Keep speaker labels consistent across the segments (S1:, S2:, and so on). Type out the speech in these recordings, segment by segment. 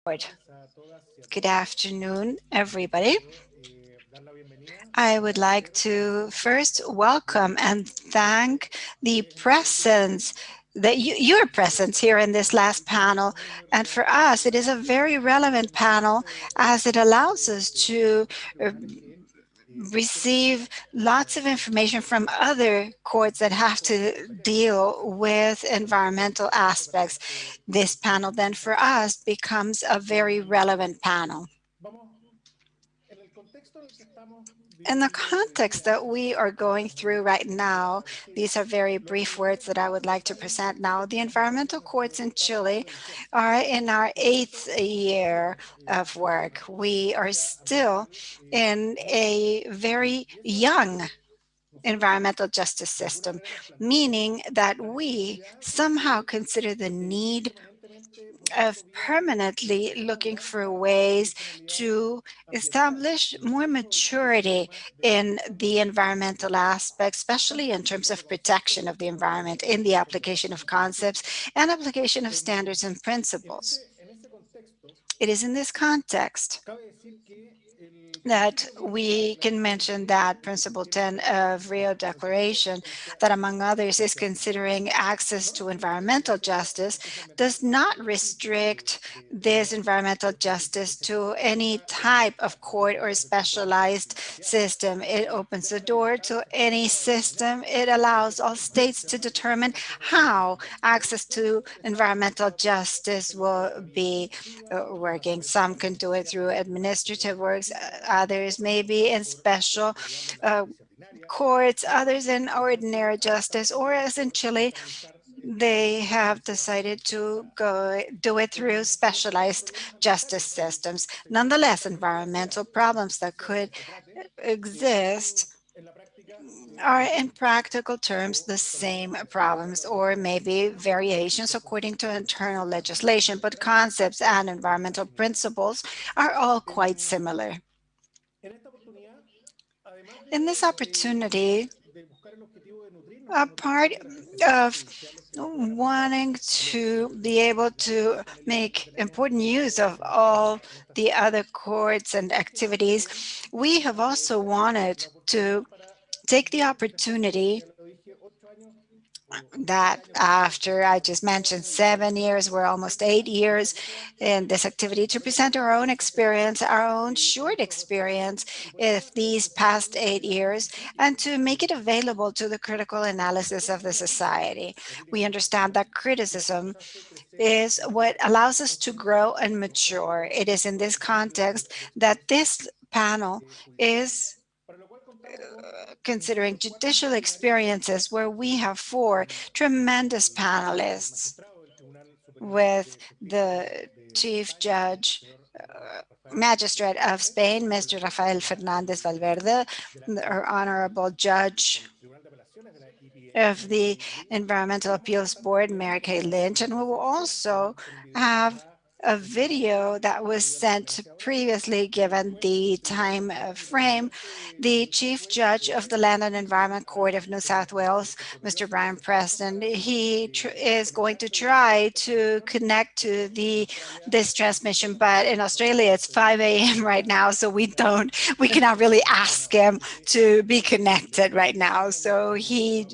S1: Good afternoon, everybody. I would like to first welcome and thank the presence your presence here in this last panel. And for us, it is a very relevant panel as it allows us to uh, receive lots of information from other courts that have to deal with environmental aspects. This panel then for us becomes a very relevant panel. In the context that we are going through right now, these are very brief words that I would like to present now. The environmental courts in Chile are in our 8th year of work. We are still in a very young environmental justice system, meaning that we somehow consider the need of permanently looking for ways to establish more maturity in the environmental aspect, especially in terms of protection of the environment in the application of concepts and application of standards and principles. It is in this context that we can mention that Principle 10 of Rio Declaration, that among others is considering access to environmental justice, does not restrict this environmental justice to any type of court or specialized system. It opens the door to any system. It allows all states to determine how access to environmental justice will be working. Some can do it through administrative works, others maybe in special uh, courts, others in ordinary justice, or as in Chile, they have decided to go do it through specialized justice systems. Nonetheless, environmental problems that could exist are in practical terms the same problems or maybe variations according to internal legislation, but concepts and environmental principles are all quite similar. In this opportunity, a part of wanting to be able to make important use of all the other courts and activities, we have also wanted to take the opportunity that after I just mentioned 7 years, we're almost 8 years in this activity to present our own experience, our own short experience of these past 8 years, and to make it available to the critical analysis of the society. We understand that criticism is what allows us to grow and mature. It is in this context that this panel is considering judicial experiences where we have 4 tremendous panelists with the Chief Judge, Magistrate of Spain, Mr. Rafael Fernández Valverde, our Honorable Judge of the Environmental Appeals Board, Mary Kay Lynch, and we will also have a video that was sent previously given the time frame. The Chief Judge of the Land and Environment Court of New South Wales, Mr. Brian Preston, he is going to try to connect to this transmission, but in Australia it's 5 a.m. right now, so we cannot really ask him to be connected right now. So he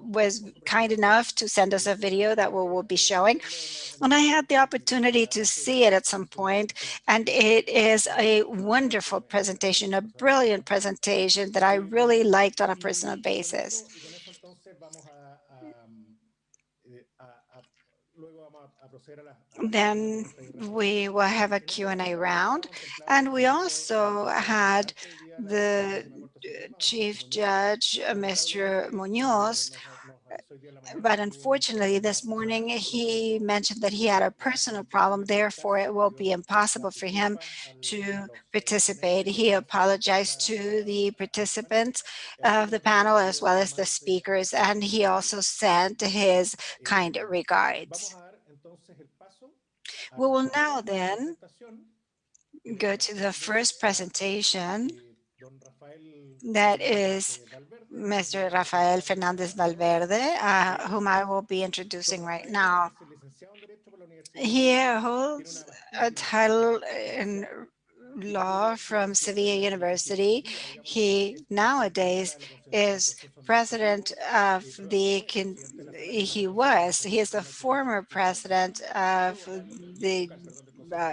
S1: was kind enough to send us a video that we will be showing. And I had the opportunity to see it at some point, and it is a wonderful presentation, a brilliant presentation that I really liked on a personal basis. Then we will have a Q&A round, and we also had the Chief Judge, Mr. Muñoz, but unfortunately this morning he mentioned that he had a personal problem, therefore it will be impossible for him to participate. He apologized to the participants of the panel as well as the speakers, and he also sent his kind regards. We will now then go to the first presentation, that is Mr. Rafael Fernández Valverde, whom I will be introducing right now. He holds a title in law from Sevilla University. He nowadays is president of he is the former president of the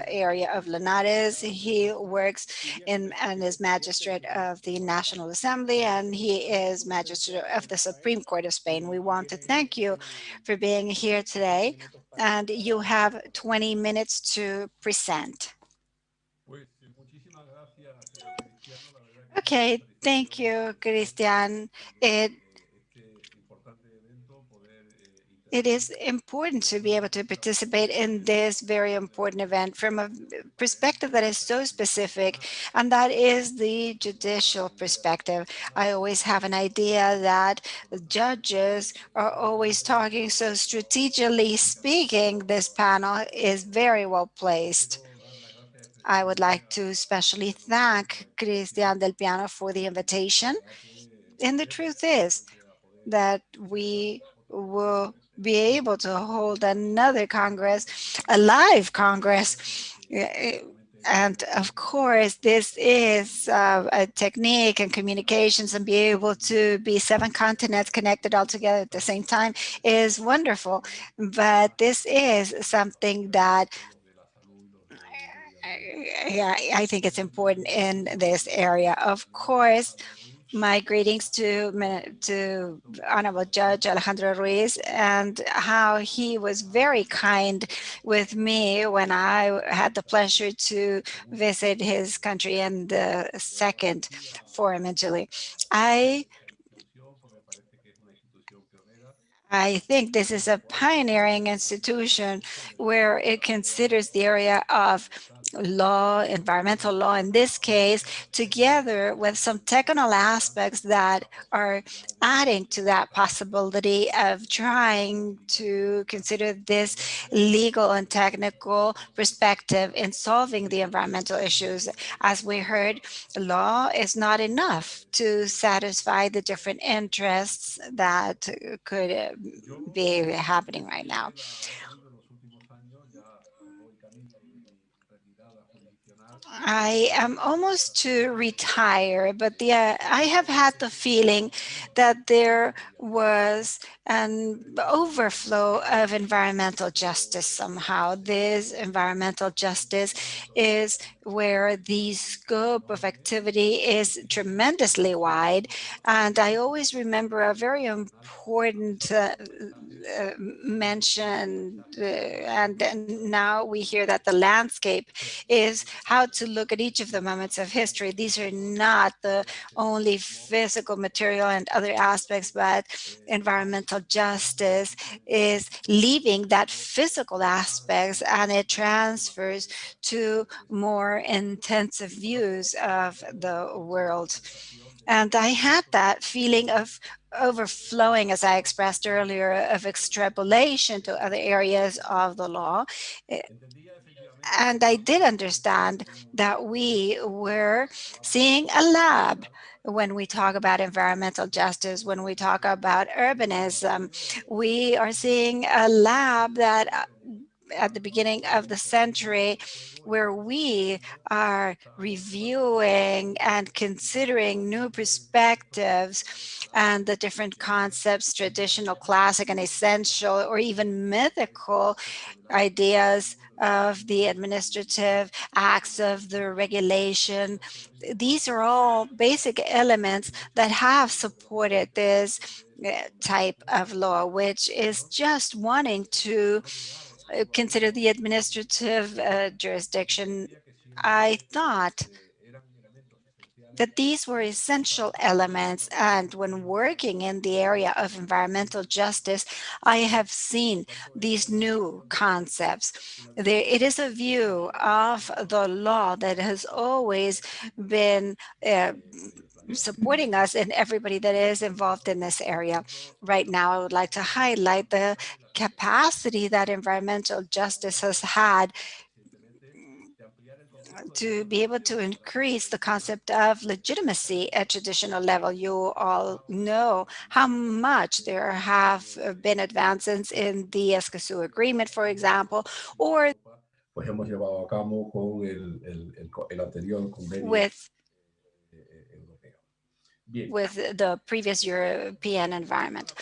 S1: area of Linares. He works in and is magistrate of the National Assembly, and he is magistrate of the Supreme Court of Spain. We want to thank you for being here today, and you have 20 minutes to present. Okay, thank you, Cristian. It is important to be able to participate in this very important event from a perspective that is so specific, and that is the judicial perspective. I always have an idea that judges are always talking, so strategically speaking, this panel is very well placed. I would like to especially thank Cristian Delpiano for the invitation. And the truth is that we will be able to hold another Congress, a live Congress. And of course, this is a technique and communications, and be able to be 7 continents connected all together at the same time is wonderful. But this is something that I think it's important in this area. Of course, my greetings to Honorable Judge Alejandro Ruiz, and how he was very kind with me when I had the pleasure to visit his country in the second forum in Chile. I think this is a pioneering institution where it considers the area of law, environmental law in this case, together with some technical aspects that are adding to that possibility of trying to consider this legal and technical perspective in solving the environmental issues. As we heard, law is not enough to satisfy the different interests that could be happening right now. I am almost to retire, but I have had the feeling that there was an overflow of environmental justice somehow. This environmental justice is where the scope of activity is tremendously wide. And I always remember a very important mention, and now we hear that the landscape is how to look at each of the moments of history. These are not the only physical, material, and other aspects, but environmental justice is leaving that physical aspects, and it transfers to more intensive views of the world. And I had that feeling of overflowing, as I expressed earlier, of extrapolation to other areas of the law. Eh, And I did understand that we were seeing a lab when we talk about environmental justice, when we talk about urbanism. We are seeing a lab that at the beginning of the century, where we are reviewing and considering new perspectives and the different concepts, traditional, classic, and essential, or even mythical ideas of the administrative acts of the regulation. These are all basic elements that have supported this type of law, which is just wanting to consider the administrative jurisdiction. I thought that these were essential elements, and when working in the area of environmental justice, I have seen these new concepts. It is a view of the law that has always been supporting us and everybody that is involved in this area. Right now, I would like to highlight the capacity that environmental justice has had to be able to increase the concept of legitimacy at traditional level. You all know how much there have been advances in the Escazú Agreement, for example, or
S2: pues hemos llevado a cabo con el anterior convenio
S1: with
S2: europeo. Bien.
S1: with the previous European environment.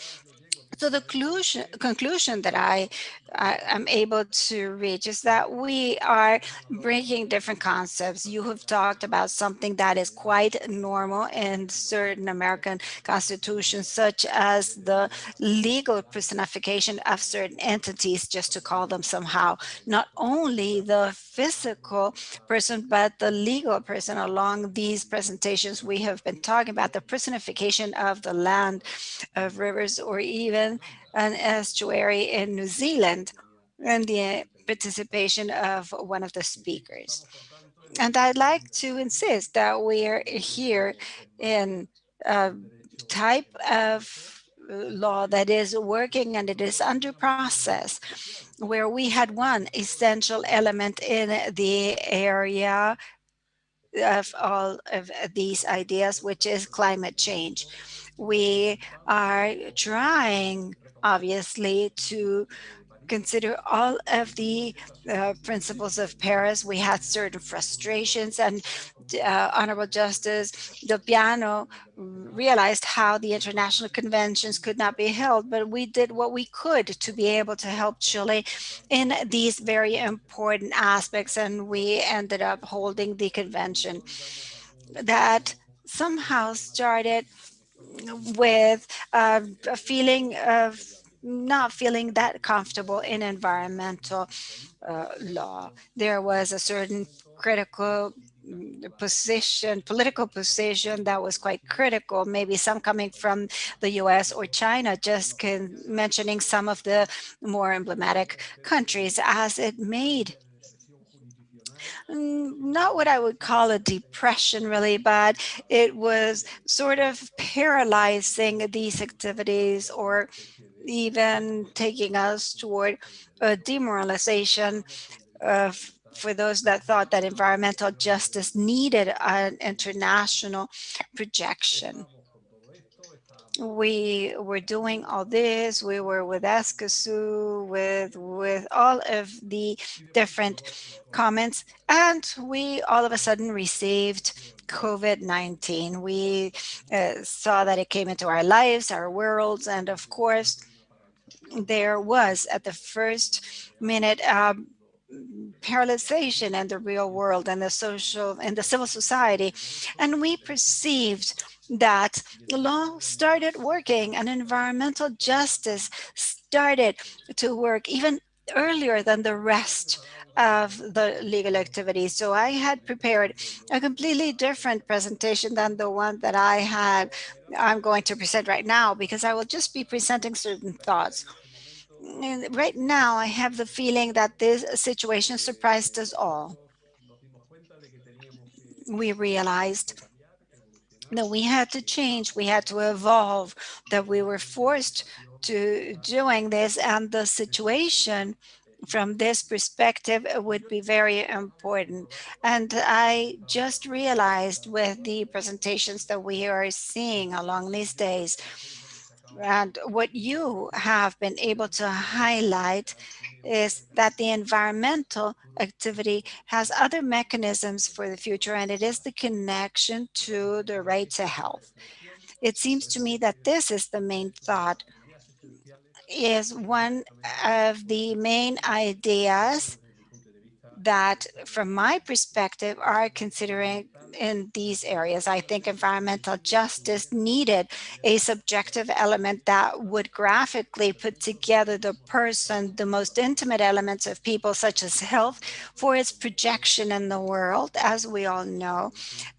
S1: So the conclusion that I am able to reach is that we are breaking different concepts. You have talked about something that is quite normal in certain American constitutions, such as the legal personification of certain entities, just to call them somehow, not only the physical person, but the legal person. Along these presentations, we have been talking about the personification of the land, of rivers, or even an estuary in New Zealand, and the participation of one of the speakers. And I'd like to insist that we are here in a type of law that is working and it is under process, where we had one essential element in the area of all of these ideas, which is climate change. We are trying, obviously, to consider all of the principles of Paris. We had certain frustrations, and Honorable Justice Delpiano realized how the international conventions could not be held, but we did what we could to be able to help Chile in these very important aspects, and we ended up holding the convention that somehow started with a feeling of not feeling that comfortable in environmental law. There was a certain critical position, political position that was quite critical, maybe some coming from the US or China, just mentioning some of the more emblematic countries, as it made not what I would call a depression really, but it was sort of paralyzing these activities, or even taking us toward a demoralization of for those that thought that environmental justice needed an international projection. We were doing all this. We were with Escazú, with all of the different comments, and we all of a sudden received COVID-19. We saw that it came into our lives, our worlds, and of course, there was at the first minute paralyzation in the real world and the social and the civil society, and we perceived that law started working and environmental justice started to work even earlier than the rest of the legal activities. So I had prepared a completely different presentation than the one that I'm going to present right now, because I will just be presenting certain thoughts. And right now, I have the feeling that this situation surprised us all. We realized that we had to change, we had to evolve, that we were forced to doing this, and the situation from this perspective would be very important. And I just realized with the presentations that we are seeing along these days, and what you have been able to highlight is that the environmental activity has other mechanisms for the future, and it is the connection to the right to health. It seems to me that this is the main thought, is one of the main ideas that, from my perspective, are considering in these areas. I think environmental justice needed a subjective element that would graphically put together the person, the most intimate elements of people, such as health, for its projection in the world, as we all know.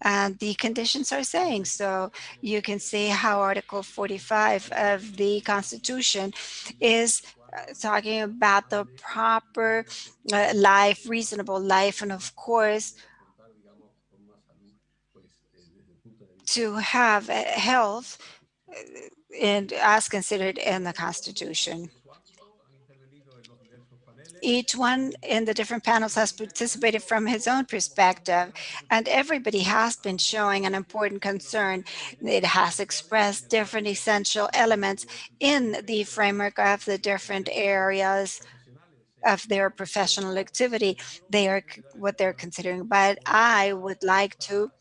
S1: And the conditions are saying so. You can see how Article 45 of the Constitution is talking about the proper life, reasonable life, and of course, to have health and as considered in the Constitution. Each one in the different panels has participated from his own perspective, and everybody has been showing an important concern. It has expressed different essential elements in the framework of the different areas of their professional activity. They are what they're considering, but I would like to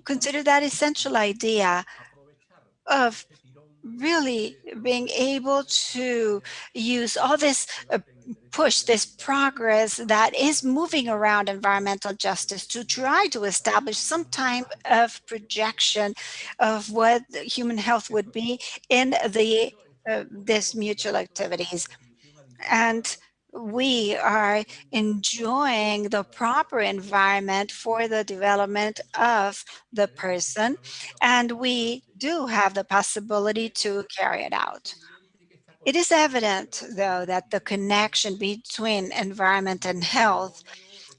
S1: consider that essential idea of really being able to use all this push, this progress that is moving around environmental justice to try to establish some type of projection of what human health would be in the this mutual activities. And we are enjoying the proper environment for the development of the person, and we do have the possibility to carry it out. It is evident, though, that the connection between environment and health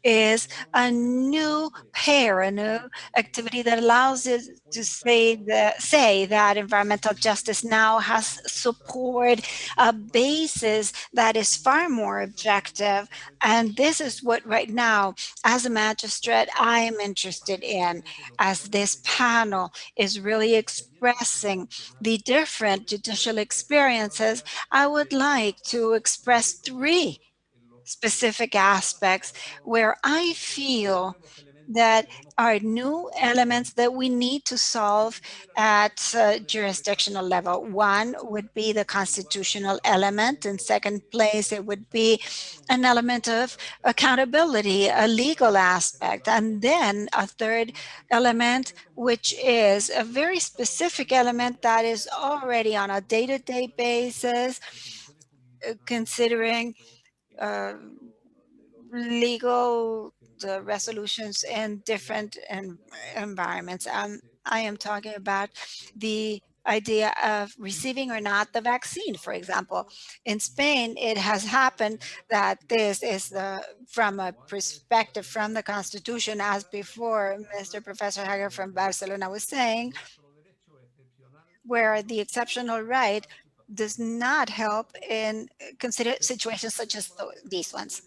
S1: is a new pair, a new activity that allows us to say that environmental justice now has support, a basis that is far more objective. And this is what right now, as a magistrate, I am interested in, as this panel is really expressing the different judicial experiences. I would like to express three specific aspects where I feel that are new elements that we need to solve at jurisdictional level. One would be the constitutional element. In second place, it would be an element of accountability, a legal aspect. And then a third element, which is a very specific element that is already on a day-to-day basis, considering uh, legal resolutions in different environments. I am talking about the idea of receiving or not the vaccine, for example. In Spain, it has happened that this is from a perspective from the Constitution, as before Mr. Professor Hager from Barcelona was saying, where the exceptional right does not help in consider situations such as these ones.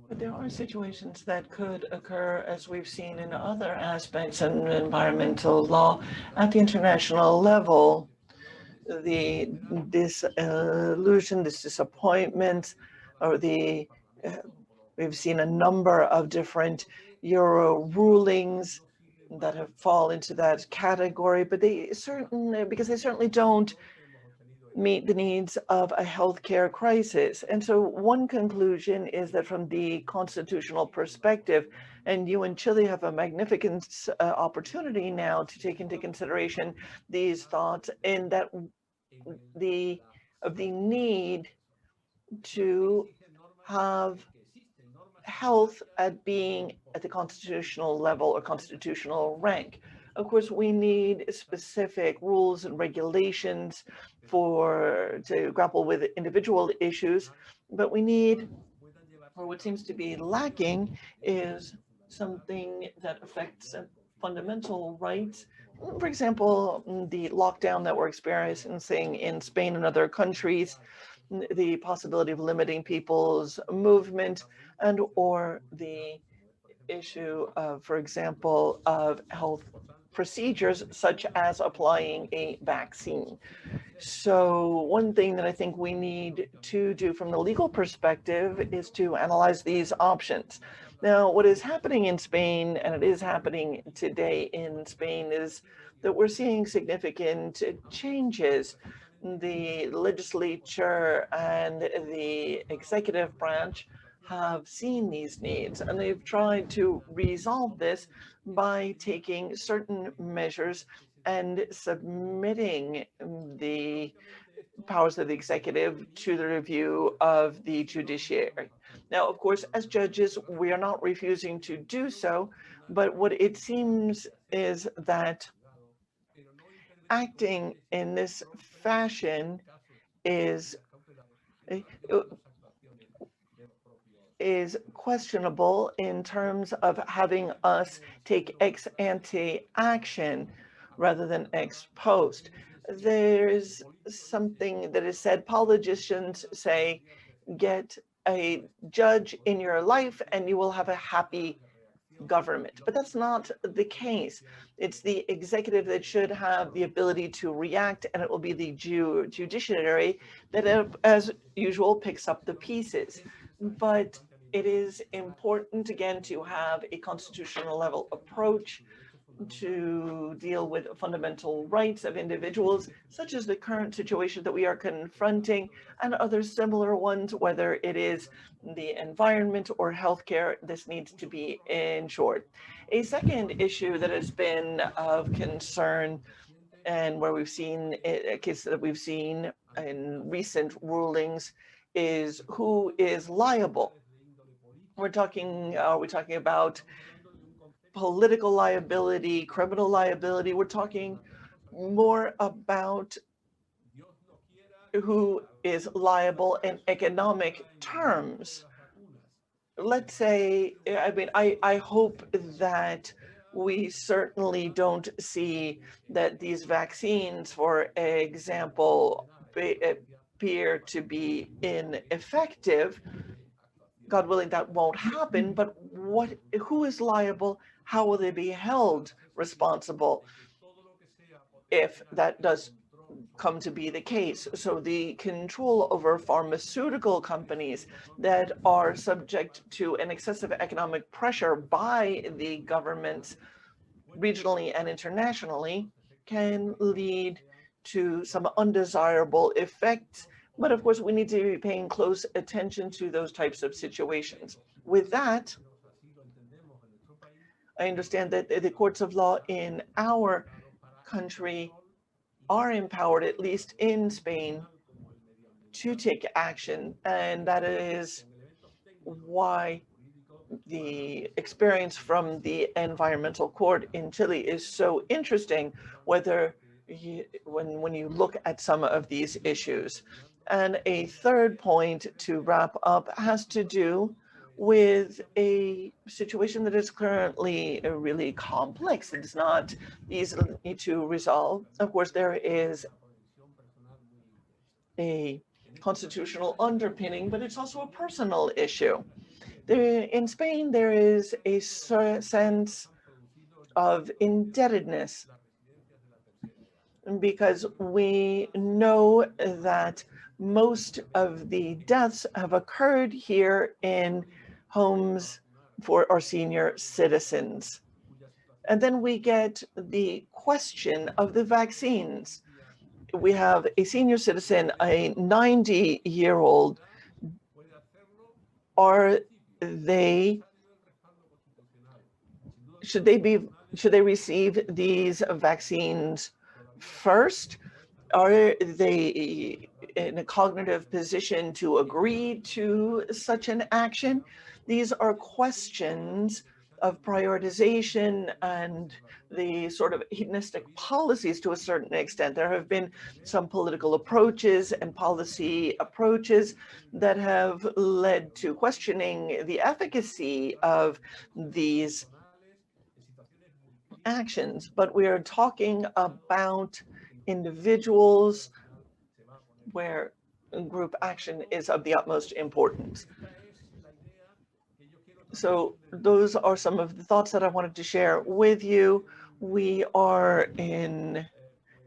S3: But there are situations that could occur, as we've seen in other aspects in environmental law at the international level. The disillusion, this disappointment, or we've seen a number of different Euro rulings that have fall into that category, but because they certainly don't meet the needs of a healthcare crisis. And so one conclusion is that from the constitutional perspective, and you in Chile have a magnificent opportunity now to take into consideration these thoughts, in that of the need to have health being at the constitutional level or constitutional rank. Of course, we need specific rules and regulations to grapple with individual issues, but we need, or what seems to be lacking, is something that affects fundamental rights. For example, the lockdown that we're experiencing in Spain and other countries, the possibility of limiting people's movement, and or the issue of, for example, of health procedures such as applying a vaccine. So one thing that I think we need to do from the legal perspective is to analyze these options. Now, what is happening in Spain, and it is happening today in Spain, is that we're seeing significant changes. The legislature and the executive branch have seen these needs, and they've tried to resolve this by taking certain measures and submitting the powers of the executive to the review of the judiciary. Now, of course, as judges, we are not refusing to do so, but what it seems is that acting in this fashion is questionable in terms of having us take ex ante action rather than ex post. There's something that is said. Politicians say, get a judge in your life and you will have a happy government. But that's not the case. It's the executive that should have the ability to react, and it will be the judiciary that, as usual, picks up the pieces. But it is important, again, to have a constitutional level approach to deal with fundamental rights of individuals, such as the current situation that we are confronting, and other similar ones, whether it is the environment or healthcare. This needs to be ensured. A second issue that has been of concern, and where we've seen a case that we've seen in recent rulings, is who is liable. We're talking about political liability, criminal liability. We're talking more about who is liable in economic terms. Let's say, I hope that we certainly don't see that these vaccines, for example, appear to be ineffective. God willing, that won't happen, but who is liable? How will they be held responsible if that does come to be the case? So the control over pharmaceutical companies that are subject to an excessive economic pressure by the governments regionally and internationally can lead to some undesirable effects. But of course, we need to be paying close attention to those types of situations. With that, I understand that the courts of law in our country are empowered, at least in Spain, to take action. And that is why the experience from the environmental court in Chile is so interesting, when you look at some of these issues. And a third point to wrap up has to do with a situation that is currently really complex. It's not easy to resolve. Of course, there is a constitutional underpinning, but it's also a personal issue. In Spain, there is a sense of indebtedness because we know that most of the deaths have occurred here in homes for our senior citizens. And then we get the question of the vaccines. We have a senior citizen, a 90-year-old. Should they receive these vaccines first? Are they in a cognitive position to agree to such an action? These are questions of prioritization and the sort of hedonistic policies to a certain extent. There have been some political approaches and policy approaches that have led to questioning the efficacy of these actions. But we are talking about individuals where group action is of the utmost importance. So those are some of the thoughts that I wanted to share with you. We are in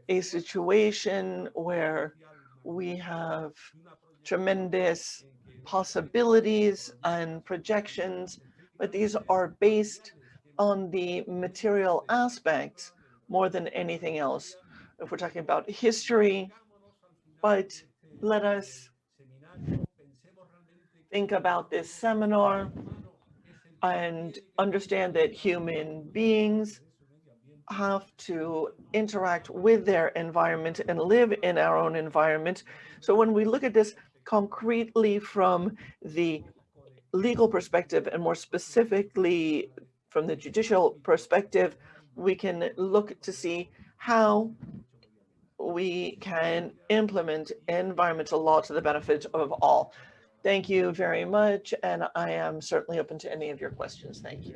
S3: a situation where we have tremendous possibilities and projections, but these are based on the material aspects more than anything else. If we're talking about history, but let us think about this seminar and understand that human beings have to interact with their environment and live in our own environment. So when we look at this concretely from the legal perspective and more specifically from the judicial perspective, we can look to see how we can implement environmental law to the benefit of all. Thank you very much, and I am certainly open to any of your questions. Thank you.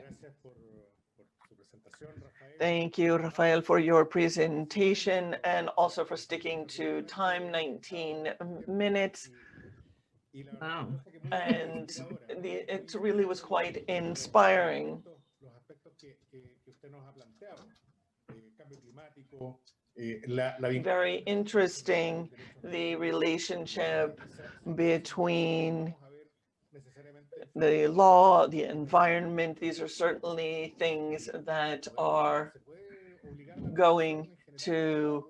S3: Thank you, Rafael, for your presentation and also for sticking to time, 19 minutes.
S4: Wow.
S3: And it really was quite inspiring. Very interesting, the relationship between the law, the environment. These are certainly things that are going to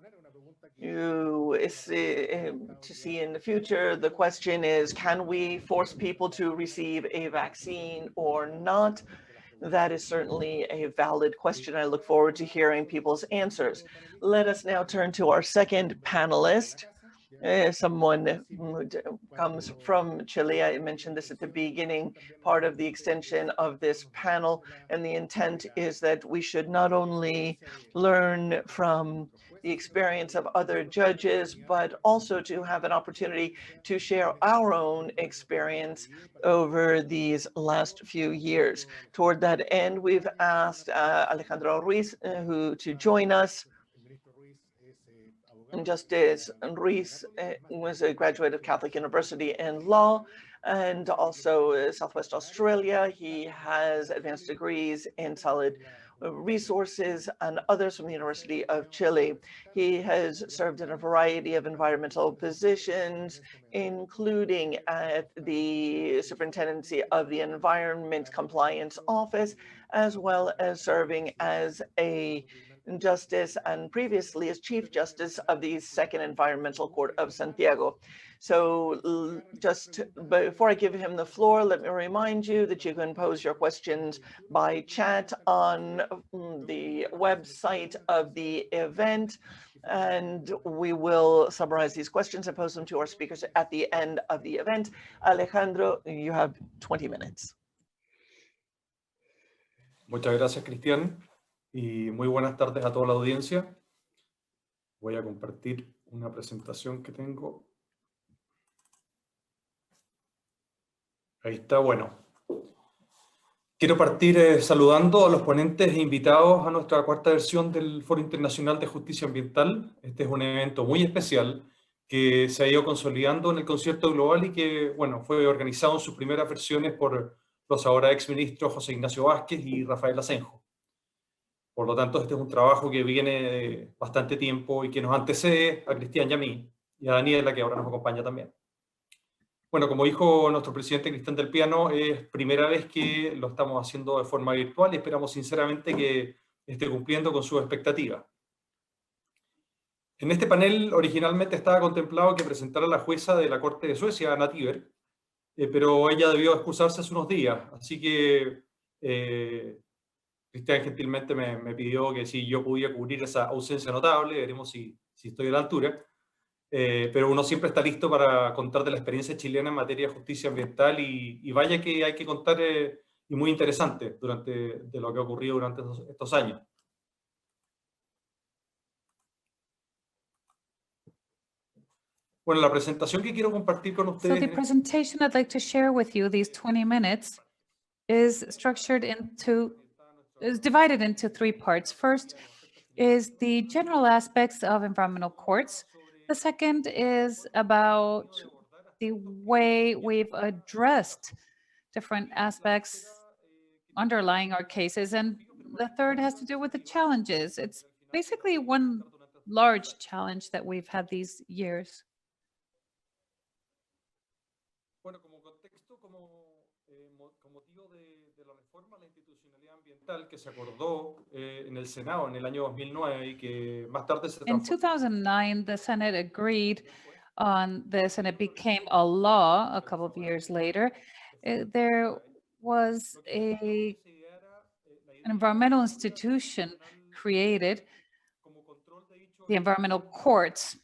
S3: see in the future. The question is, can we force people to receive a vaccine or not? That is certainly a valid question. I look forward to hearing people's answers. Let us now turn to our second panelist. Someone who comes from Chile. I mentioned this at the beginning, part of the extension of this panel. And the intent is that we should not only learn from the experience of other judges, but also to have an opportunity to share our own experience over these last few years. Toward that end, we've asked Alejandro Ruiz to join us. Justice Ruiz was a graduate of Catholic University in law and also Southwest Australia. He has advanced degrees in solid resources and others from the University of Chile. He has served in a variety of environmental positions, including at the Superintendency of the Environment Compliance Office, as well as serving as a justice and previously as Chief Justice of the Second Environmental Court of Santiago. So just before I give him the floor, let me remind you that you can pose your questions by chat on the website of the event, and we will summarize these questions and pose them to our speakers at the end of the event. Alejandro, you have 20 minutes.
S5: Muchas gracias, Cristián, y muy buenas tardes a toda la audiencia. Voy a compartir una presentación que tengo. Ahí está, bueno. Quiero partir saludando a los ponentes e invitados a nuestra cuarta versión del Foro Internacional de Justicia Ambiental. Este es un evento muy especial que se ha ido consolidando en el concierto global y que, bueno, fue organizado en sus primeras versiones por los ahora exministros José Ignacio Vázquez y Rafael. Por lo tanto, este es un trabajo que viene de bastante tiempo y que nos antecede a Cristián y a mí, y a Daniela, que ahora nos acompaña también. Bueno, como dijo nuestro presidente Cristián Delpiano, es primera vez que lo estamos haciendo de forma virtual y esperamos sinceramente que esté cumpliendo con sus expectativas. En este panel originalmente estaba contemplado que presentara la jueza de la Corte de Suecia, Anna Tiber, pero ella debió excusarse hace unos días, así que Cristian gentilmente me pidió que si yo podía cubrir esa ausencia notable, veremos si estoy a la altura. Pero uno siempre está listo para contar de la experiencia chilena en materia de justicia ambiental y vaya que hay que contar y muy interesante de lo que ha ocurrido durante estos años. Bueno, la presentación que quiero compartir con ustedes.
S4: So the presentation I'd like to share with you, these 20 minutes, is divided into three parts. First is the general aspects of environmental courts. The second is about the way we've addressed different aspects underlying our cases. And the third has to do with the challenges. It's basically one large challenge that we've had these years.
S5: Bueno, como contexto, con motivo de la reforma a la institucionalidad ambiental que se acordó en el Senado en el año 2009 y que más tarde se
S4: In 2009, the Senate agreed on this and it became a law a couple of years later. There was an environmental institution created, the environmental courts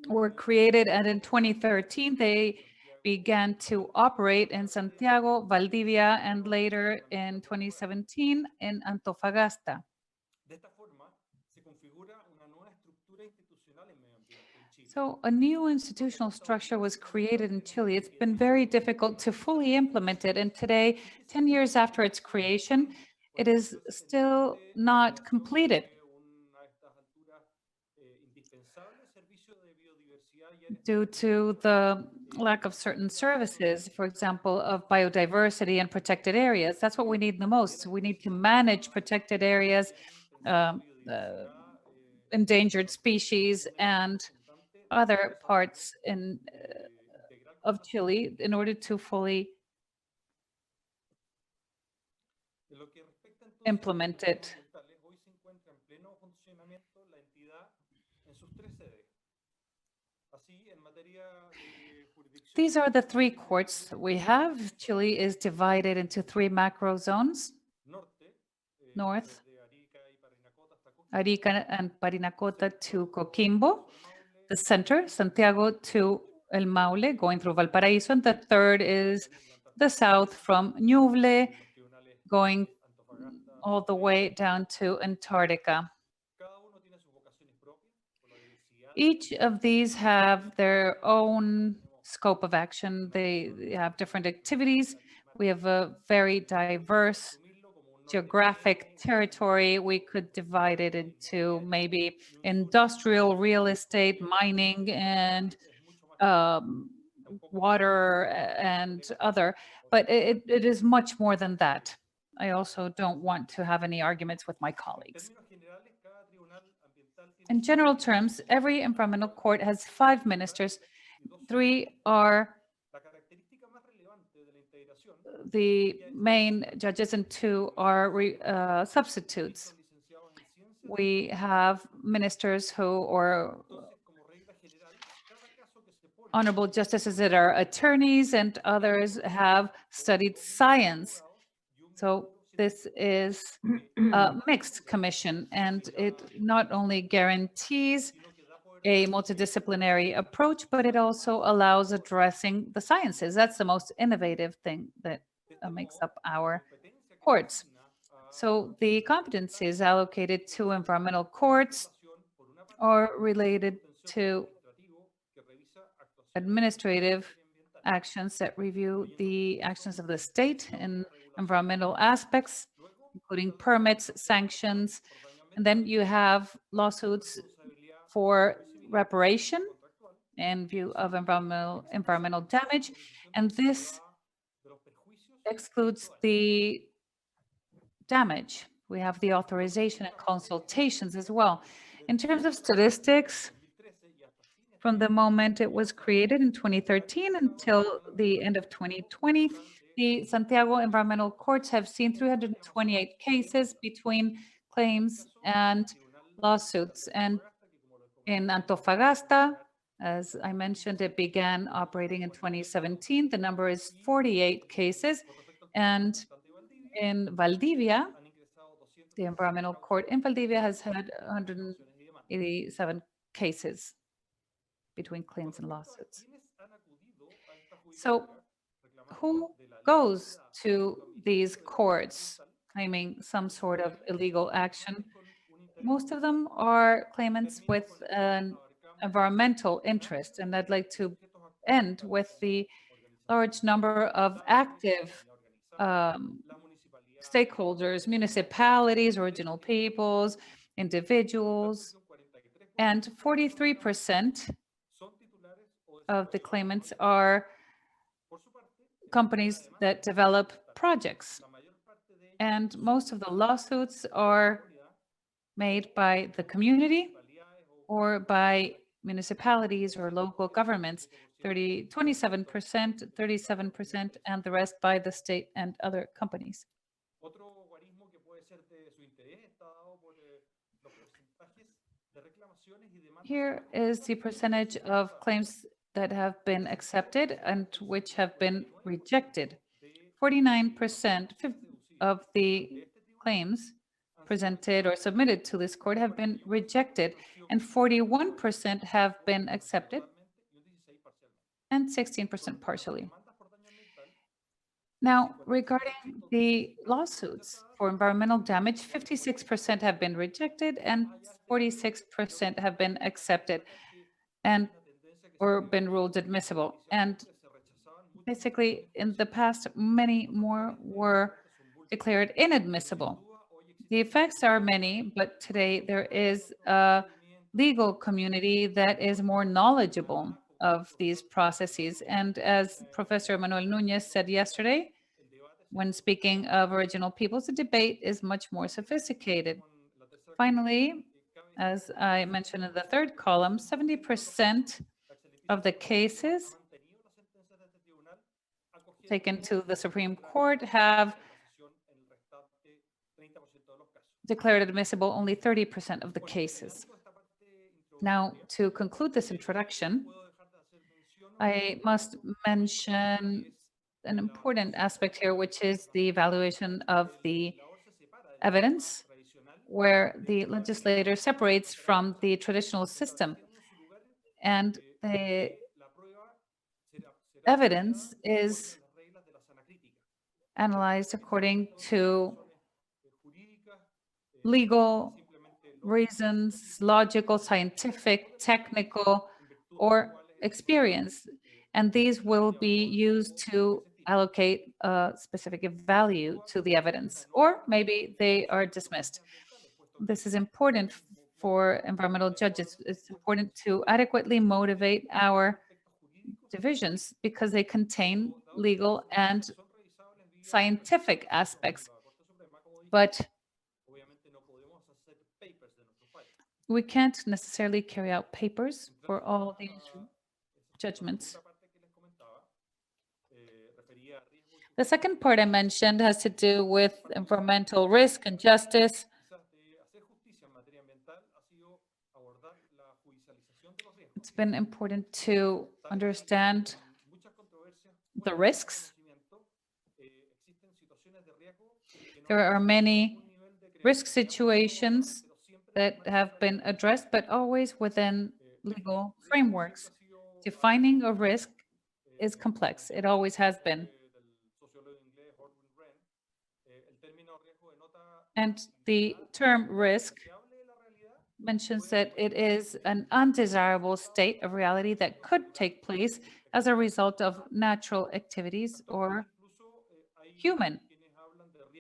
S4: were created, and in 2013 they began to operate in Santiago, Valdivia, and later in 2017 in Antofagasta. So a new institutional structure was created in Chile. It's been very difficult to fully implement it. And today, 10 years after its creation, it is still not completed due to the lack of certain services, for example, of biodiversity and protected areas. That's what we need the most. We need to manage protected areas, endangered species, and other parts of Chile in order to fully implement it. These are the three courts we have. Chile is divided into three macro zones: north, Arica and Parinacota to Coquimbo; the center, Santiago to El Maule, going through Valparaíso; and the third is the south from Ñuble, going all the way down to Antarctica. Each of these have their own scope of action. They have different activities. We have a very diverse geographic territory. We could divide it into maybe industrial, real estate, mining, and water and other, but it is much more than that. I also don't want to have any arguments with my colleagues. In general terms, every environmental court has 5 ministers. 3 are the main judges and 2 are substitutes. We have ministers who are honorable justices that are attorneys, and others have studied science. So this is a mixed commission, and it not only guarantees a multidisciplinary approach, but it also allows addressing the sciences. That's the most innovative thing that makes up our courts. So the competencies allocated to environmental courts are related to administrative actions that review the actions of the state in environmental aspects, including permits, sanctions, and then you have lawsuits for reparation in view of environmental damage, and this excludes the damage. We have the authorization and consultations as well. In terms of statistics, from the moment it was created in 2013 until the end of 2020, the Santiago environmental courts have seen 328 cases between claims and lawsuits. And in Antofagasta, as I mentioned, it began operating in 2017. The number is 48 cases. And in Valdivia, the environmental court in Valdivia has had 187 cases between claims and lawsuits. So who goes to these courts claiming some sort of illegal action? Most of them are claimants with an environmental interest, and I'd like to end with the large number of active stakeholders, municipalities, original peoples, individuals, and 43% of the claimants are companies that develop projects. And most of the lawsuits are made by the community or by municipalities or local governments, 27%, 37%, and the rest by the state and other companies. Here is the percentage of claims that have been accepted and which have been rejected. 49% of the claims presented or submitted to this court have been rejected, and 41% have been accepted, and 16% partially. Now, regarding the lawsuits for environmental damage, 56% have been rejected and 46% have been accepted. And or been ruled admissible. And basically, in the past, many more were declared inadmissible. The effects are many, but today there is a legal community that is more knowledgeable of these processes. And as Professor Manuel Núñez said yesterday, when speaking of original peoples, the debate is much more sophisticated. Finally, as I mentioned in the third column, 70% of the cases taken to the Supreme Court have declared admissible only 30% of the cases. Now, to conclude this introduction, I must mention an important aspect here, which is the evaluation of the evidence, where the legislator separates from the traditional system. And the evidence is analyzed according to legal reasons, logical, scientific, technical, or experience. And these will be used to allocate a specific value to the evidence, or maybe they are dismissed. This is important for environmental judges. It's important to adequately motivate our divisions because they contain legal and scientific aspects. But we can't necessarily carry out papers for all these judgments. The second part I mentioned has to do with environmental risk and justice. It's been important to understand the risks. There are many risk situations that have been addressed, but always within legal frameworks. Defining a risk is complex. It always has been. And the term risk mentions that it is an undesirable state of reality that could take place as a result of natural activities or human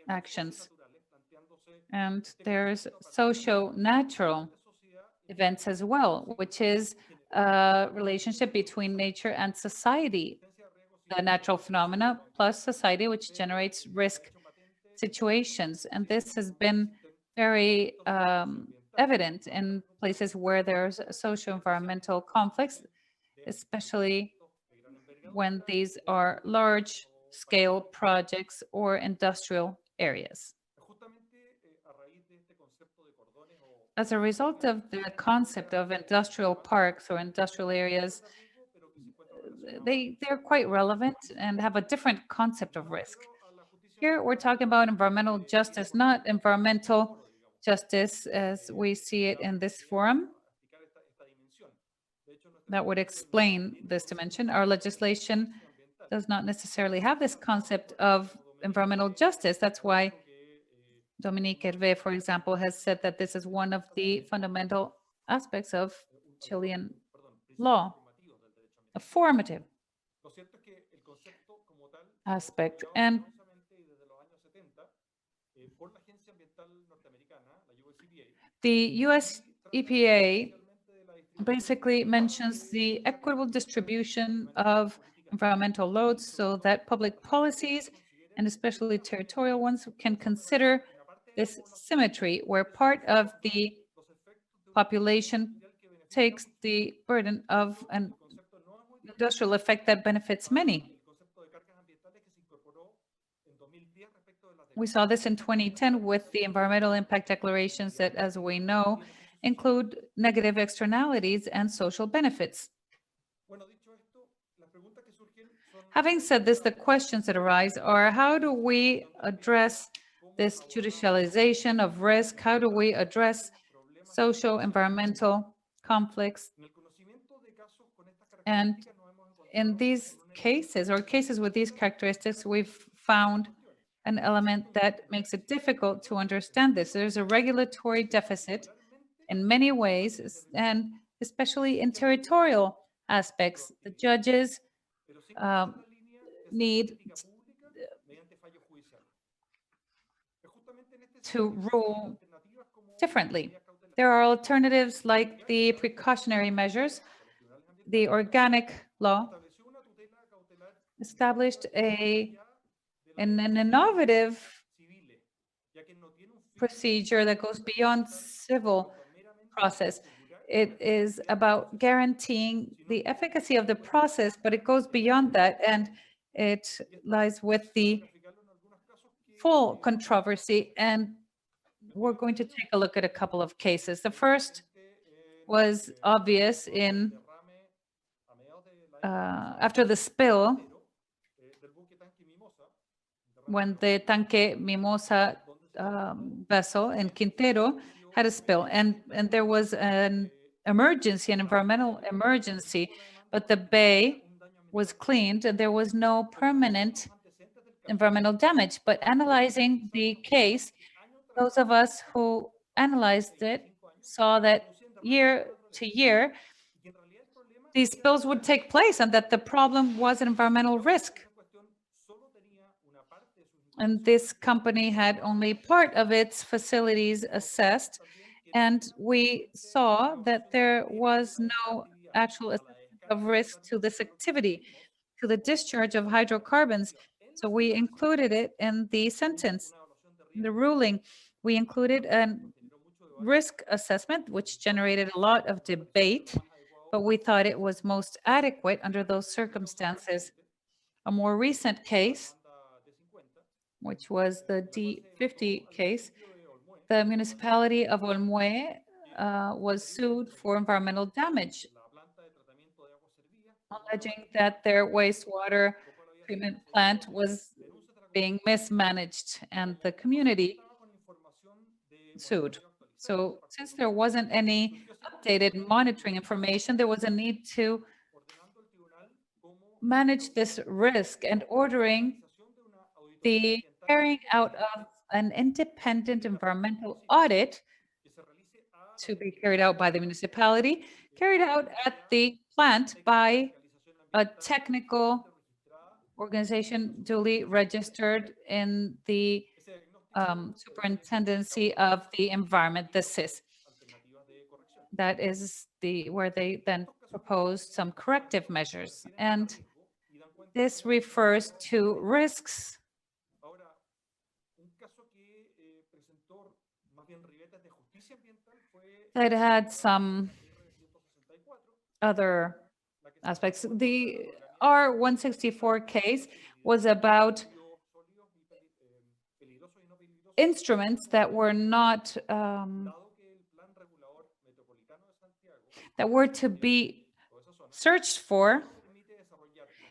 S4: actions. And there's socio-natural events as well, which is a relationship between nature and society, the natural phenomena plus society, which generates risk situations. And this has been very evident in places where there's socio-environmental conflicts, especially when these are large-scale projects or industrial areas. As a result of the concept of industrial parks or industrial areas, they're quite relevant and have a different concept of risk. Here, we're talking about environmental justice, not environmental justice as we see it in this forum. That would explain this dimension. Our legislation does not necessarily have this concept of environmental justice. That's why Dominique Hervé, for example, has said that this is one of the fundamental aspects of Chilean law, a formative aspect. And the US EPA basically mentions the equitable distribution of environmental loads so that public policies, and especially territorial ones, can consider this symmetry where part of the population takes the burden of an industrial effect that benefits many. We saw this in 2010 with the environmental impact declarations that, as we know, include negative externalities and social benefits. Having said this, the questions that arise are, how do we address this judicialization of risk? How do we address socio-environmental conflicts? And in these cases, or cases with these characteristics, we've found an element that makes it difficult to understand this. There's a regulatory deficit in many ways, and especially in territorial aspects. The judges need to rule differently. There are alternatives like the precautionary measures. The organic law established an innovative procedure that goes beyond civil process. It is about guaranteeing the efficacy of the process, but it goes beyond that, and it lies with the full controversy. And we're going to take a look at a couple of cases. The first was obvious in after the spill, when the Tanque Mimosa vessel in Quintero had a spill, and there was an emergency, an environmental emergency, but the bay was cleaned and there was no permanent environmental damage. But analyzing the case, those of us who analyzed it saw that year to year, these spills would take place and that the problem was an environmental risk. And this company had only part of its facilities assessed. And we saw that there was no actual assessment of risk to this activity, to the discharge of hydrocarbons. So we included it in the sentence. In the ruling, we included a risk assessment, which generated a lot of debate, but we thought it was most adequate under those circumstances. A more recent case, which was the D50 case, the municipality of Olmué was sued for environmental damage, alleging that their wastewater treatment plant was being mismanaged, and the community sued. So since there wasn't any updated monitoring information, there was a need to manage this risk and ordering the carrying out of an independent environmental audit to be carried out by the municipality, carried out at the plant by a technical organization duly registered in the Superintendency of the Environment, the SIS. That is where they then proposed some corrective measures. And this refers to risks that had some other aspects. The R164 case was about instruments that were not, that were to be searched for.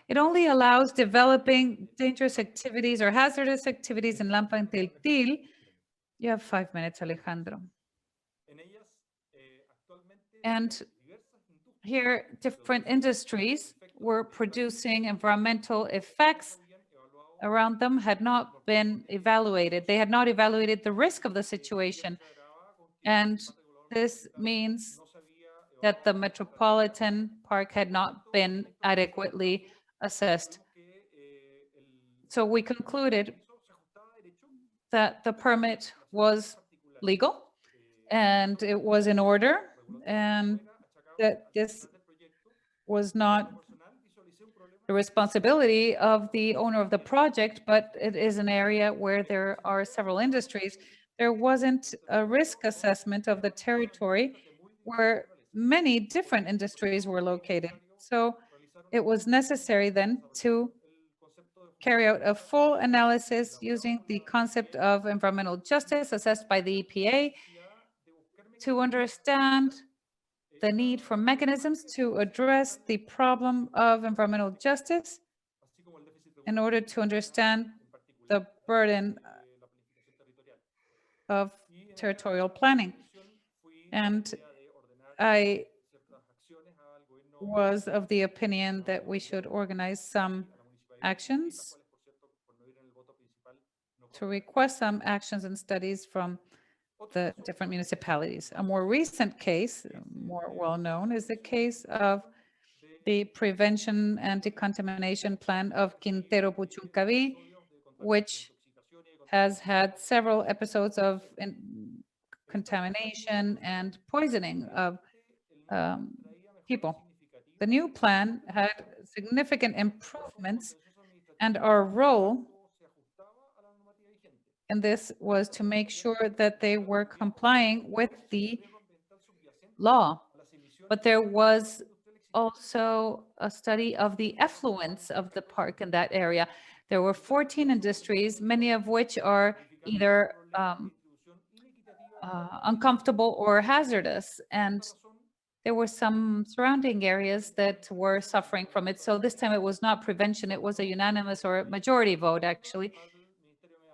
S4: It only allows developing dangerous activities or hazardous activities in Lampa and Tiltil. You have 5 minutes, Alejandro. And here, different industries were producing environmental effects around them, had not been evaluated. They had not evaluated the risk of the situation. And this means that the Metropolitan Park had not been adequately assessed. So we concluded that the permit was legal and it was in order, and that this was not the responsibility of the owner of the project, but it is an area where there are several industries. There wasn't a risk assessment of the territory where many different industries were located. So it was necessary then to carry out a full analysis using the concept of environmental justice assessed by the EPA to understand the need for mechanisms to address the problem of environmental justice in order to understand the burden of territorial planning. And I was of the opinion that we should organize some actions, to request some actions and studies from the different municipalities. A more recent case, more well-known, is the case of the Prevention Anti-Contamination Plan of Quintero Puchuncaví, which has had several episodes of contamination and poisoning of people. The new plan had significant improvements, and our role in this was to make sure that they were complying with the law. But there was also a study of the effluence of the park in that area. There were 14 industries, many of which are either uncomfortable or hazardous. And there were some surrounding areas that were suffering from it. So this time it was not prevention, it was a unanimous or majority vote, actually,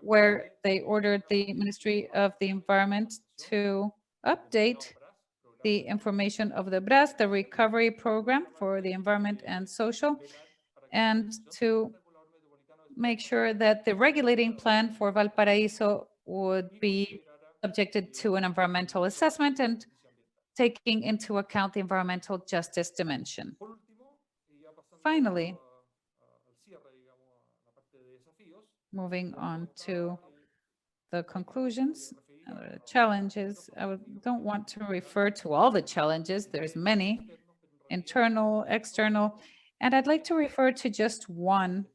S4: where they ordered the Ministry of the Environment to update the information of the BRAS, the recovery program for the environment and social, and to make sure that the regulating plan for Valparaíso would be subjected to an environmental assessment and taking into account the environmental justice dimension. Finally, moving on to the conclusions, challenges. I don't want to refer to all the challenges. There's many, internal, external, and I'd like to refer to just one.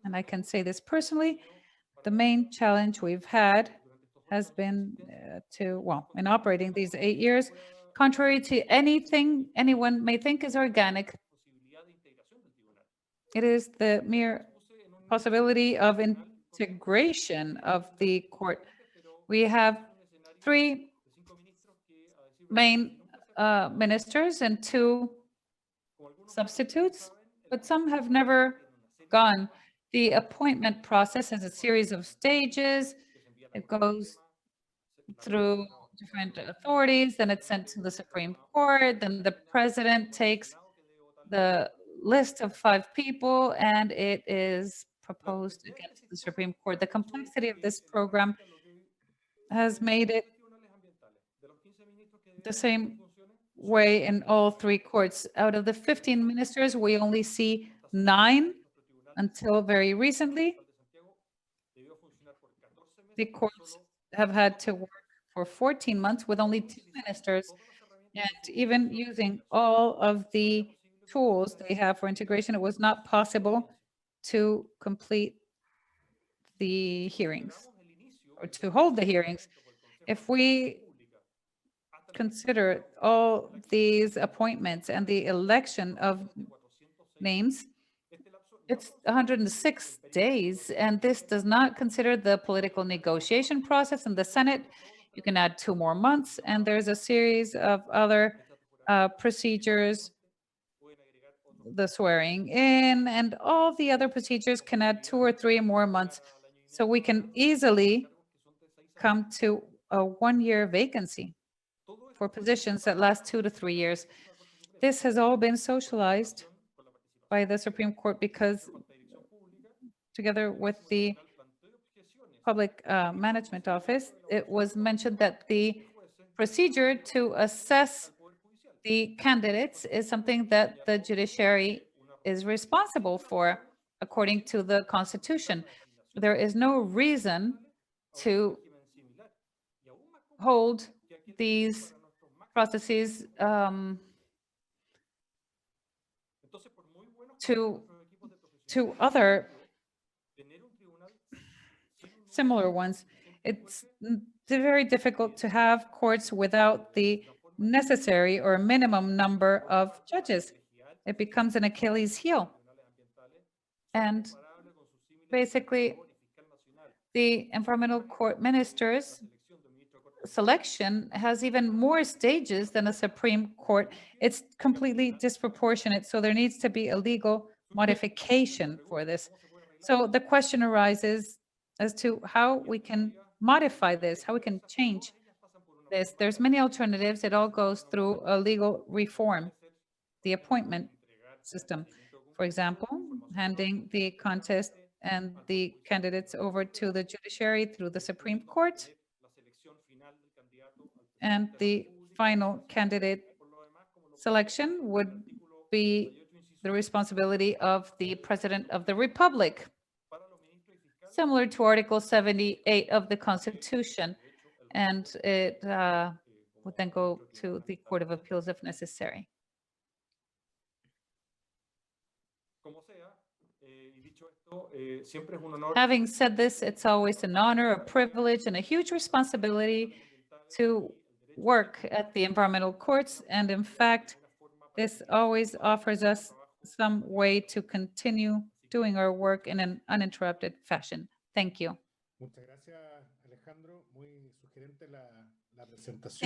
S4: And I can say this personally, the main challenge we've had has been in operating these 8 years, contrary to anything anyone may think is organic, it is the mere possibility of integration of the court. We have 3 main ministers and 2 substitutes, but some have never gone. The appointment process has a series of stages. It goes through different authorities, then it's sent to the Supreme Court, then the president takes the list of 5 people and it is proposed against the Supreme Court. The complexity of this program has made it the same way in all 3 courts. Out of the 15 ministers, we only see 9 until very recently. The courts have had to work for 14 months with only 2 ministers, and even using all of the tools they have for integration, it was not possible to complete the hearings or to hold the hearings. If we consider all these appointments and the election of names, it's 106 days, and this does not consider the political negotiation process in the Senate. You can add 2 more months, and there's a series of other procedures, the swearing in, and all the other procedures can add 2 or 3 more months. So we can easily come to a 1-year vacancy for positions that last 2 to 3 years. This has all been socialized by the Supreme Court because together with the Public Management Office, it was mentioned that the procedure to assess the candidates is something that the judiciary is responsible for according to the Constitution. There is no reason to hold these processes to other similar ones. It's very difficult to have courts without the necessary or minimum number of judges. It becomes an Achilles heel. And basically, the environmental court ministers selection has even more stages than a Supreme Court. It's completely disproportionate. So there needs to be a legal modification for this. So the question arises as to how we can modify this, how we can change this. There's many alternatives. It all goes through a legal reform, the appointment system. For example, handing the contest and the candidates over to the judiciary through the Supreme Court, and the final candidate selection would be the responsibility of the President of the Republic, similar to Article 78 of the Constitution, and it would then go to the Court of Appeals if necessary. Having said this, it's always an honor, a privilege, and a huge responsibility to work at the environmental courts. And in fact, this always offers us some way to continue doing our work in an uninterrupted fashion. Thank you.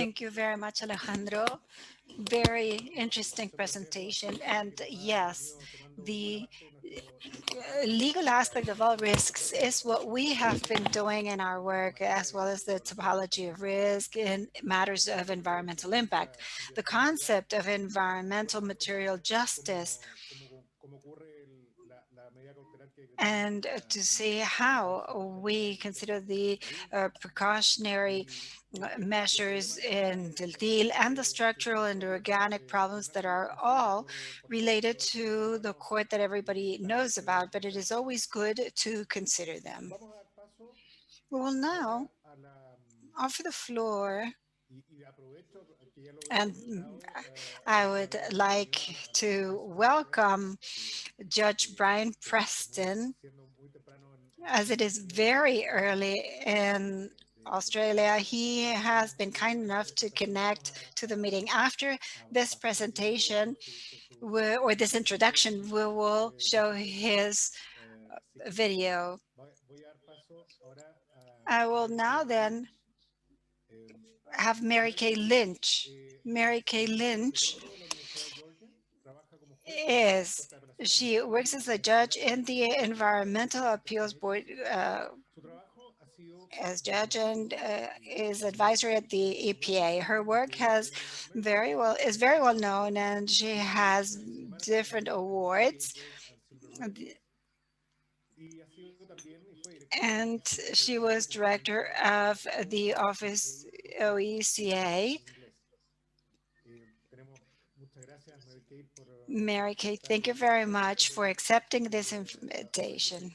S1: Thank you very much, Alejandro. Very interesting presentation. And yes, the legal aspect of all risks is what we have been doing in our work, as well as the topology of risk in matters of environmental impact. The concept of environmental material justice, and to see how we consider the precautionary measures in the deal and the structural and organic problems that are all related to the court that everybody knows about, but it is always good to consider them. We will now offer the floor, and I would like to welcome Judge Brian Preston, as it is very early in Australia. He has been kind enough to connect to the meeting. After this presentation, or this introduction, we will show his video. I will now then have Mary Kay Lynch. Mary Kay Lynch she works as a judge in the Environmental Appeals Board as judge, and is advisory at the EPA. Her work is very well known, and she has different awards. And she was director of the office OECA. Mary Kay, thank you very much for accepting this invitation.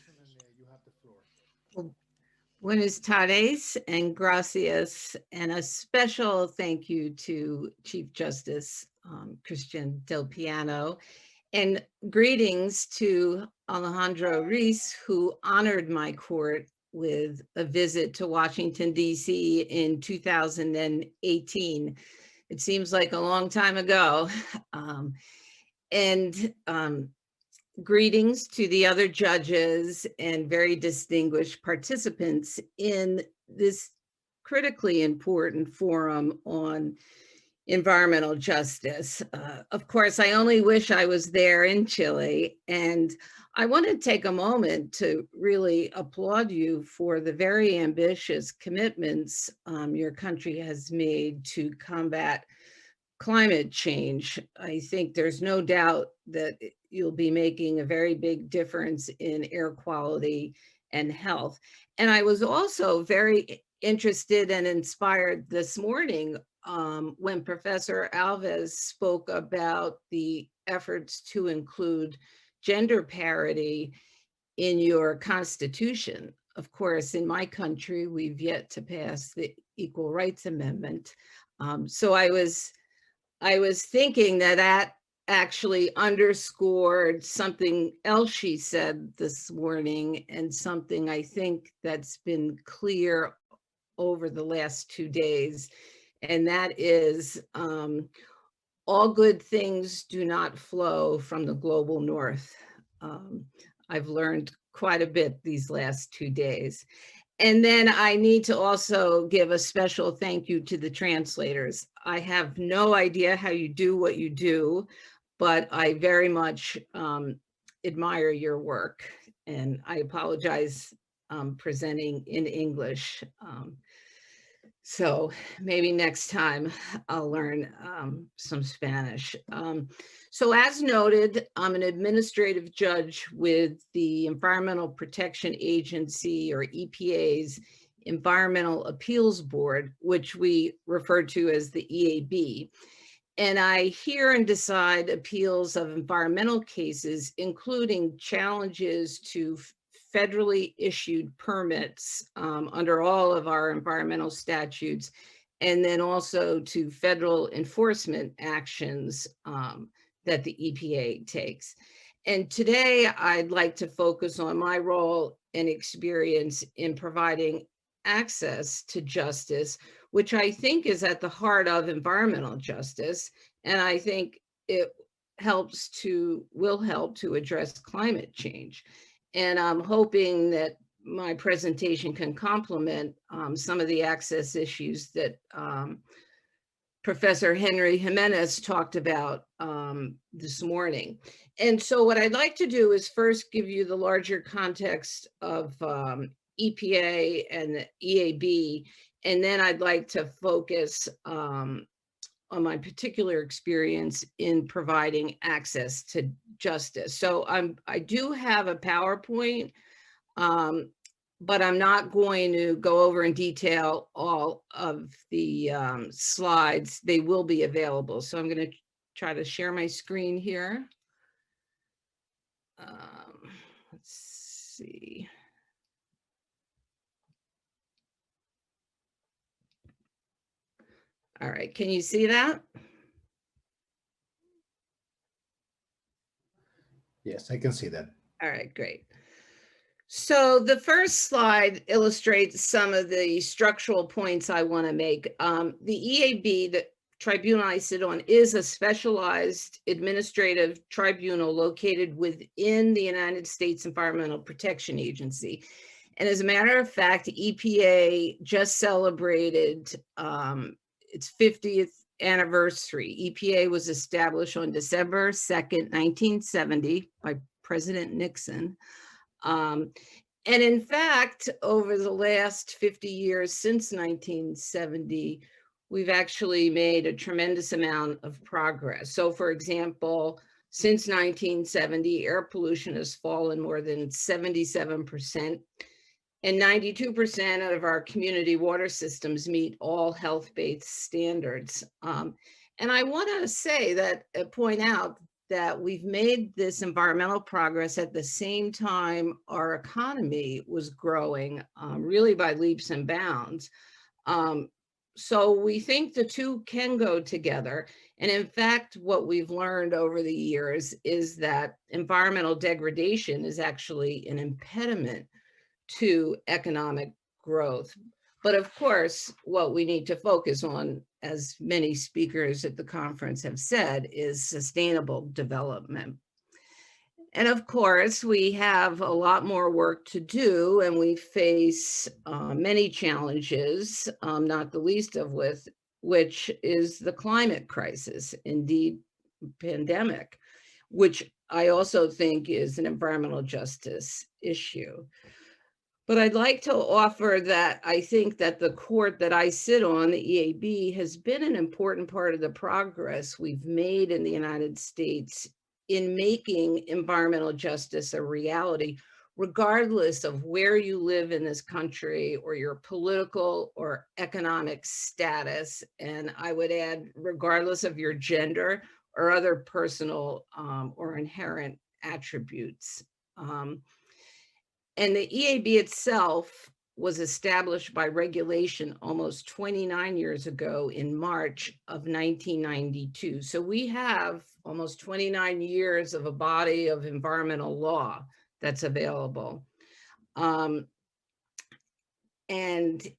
S6: Buenas tardes and gracias, and a special thank you to Chief Justice Cristián Delpiano, and greetings to Alejandro Ruiz, who honored my court with a visit to Washington, D.C. in 2018. It seems like a long time ago. Greetings to the other judges and very distinguished participants in this critically important forum on environmental justice. Of course, I only wish I was there in Chile, and I want to take a moment to really applaud you for the very ambitious commitments your country has made to combat climate change. I think there's no doubt that you'll be making a very big difference in air quality and health. And I was also very interested and inspired this morning when Professor Alves spoke about the efforts to include gender parity in your Constitution. Of course, in my country, we've yet to pass the Equal Rights Amendment. So I was thinking that actually underscored something else she said this morning, and something I think that's been clear over the last 2 days, and that is all good things do not flow from the global north. I've learned quite a bit these last 2 days. And then I need to also give a special thank you to the translators. I have no idea how you do what you do, but I very much admire your work. And I apologize presenting in English. So maybe next time I'll learn some Spanish. So as noted, I'm an administrative judge with the Environmental Protection Agency, or EPA's Environmental Appeals Board, which we refer to as the EAB. And I hear and decide appeals of environmental cases, including challenges to federally issued permits under all of our environmental statutes, and then also to federal enforcement actions that the EPA takes. And today I'd like to focus on my role and experience in providing access to justice, which I think is at the heart of environmental justice. And I think it will help to address climate change. And I'm hoping that my presentation can complement some of the access issues that Professor Henry Jimenez talked about this morning. And so what I'd like to do is first give you the larger context of EPA and the EAB, and then I'd like to focus on my particular experience in providing access to justice. So I do have a PowerPoint, but I'm not going to go over in detail all of the slides. They will be available. So I'm going to try to share my screen here. Let's see. All right, can you see that?
S7: Yes, I can see that.
S6: All right, great. So the first slide illustrates some of the structural points I want to make. The EAB, the tribunal I sit on, is a specialized administrative tribunal located within the United States Environmental Protection Agency. And as a matter of fact, EPA just celebrated its 50th anniversary. EPA was established on December 2nd, 1970 by President Nixon. And in fact, over the last 50 years since 1970, we've actually made a tremendous amount of progress. So for example, since 1970, air pollution has fallen more than 77%. And 92% of our community water systems meet all health-based standards. And I want to say that, point out that we've made this environmental progress at the same time our economy was growing really by leaps and bounds. So we think the two can go together. And in fact, what we've learned over the years is that environmental degradation is actually an impediment to economic growth. But of course, what we need to focus on, as many speakers at the conference have said, is sustainable development. And of course, we have a lot more work to do, and we face many challenges, not the least of which is the climate crisis, indeed pandemic, which I also think is an environmental justice issue. But I'd like to offer that I think that the court that I sit on, the EAB, has been an important part of the progress we've made in the United States in making environmental justice a reality, regardless of where you live in this country or your political or economic status. And I would add, regardless of your gender or other personal or inherent attributes. And the EAB itself was established by regulation almost 29 years ago in March of 1992. So we have almost 29 years of a body of environmental law that's available. And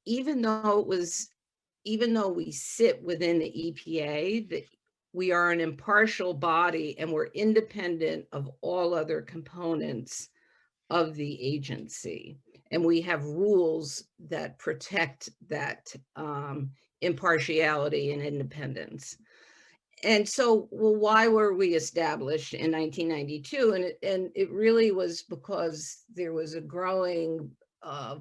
S6: even though we sit within the EPA, we are an impartial body and we're independent of all other components of the agency. And we have rules that protect that impartiality and independence. And so, well, why were we established in 1992? And it really was because there was a growing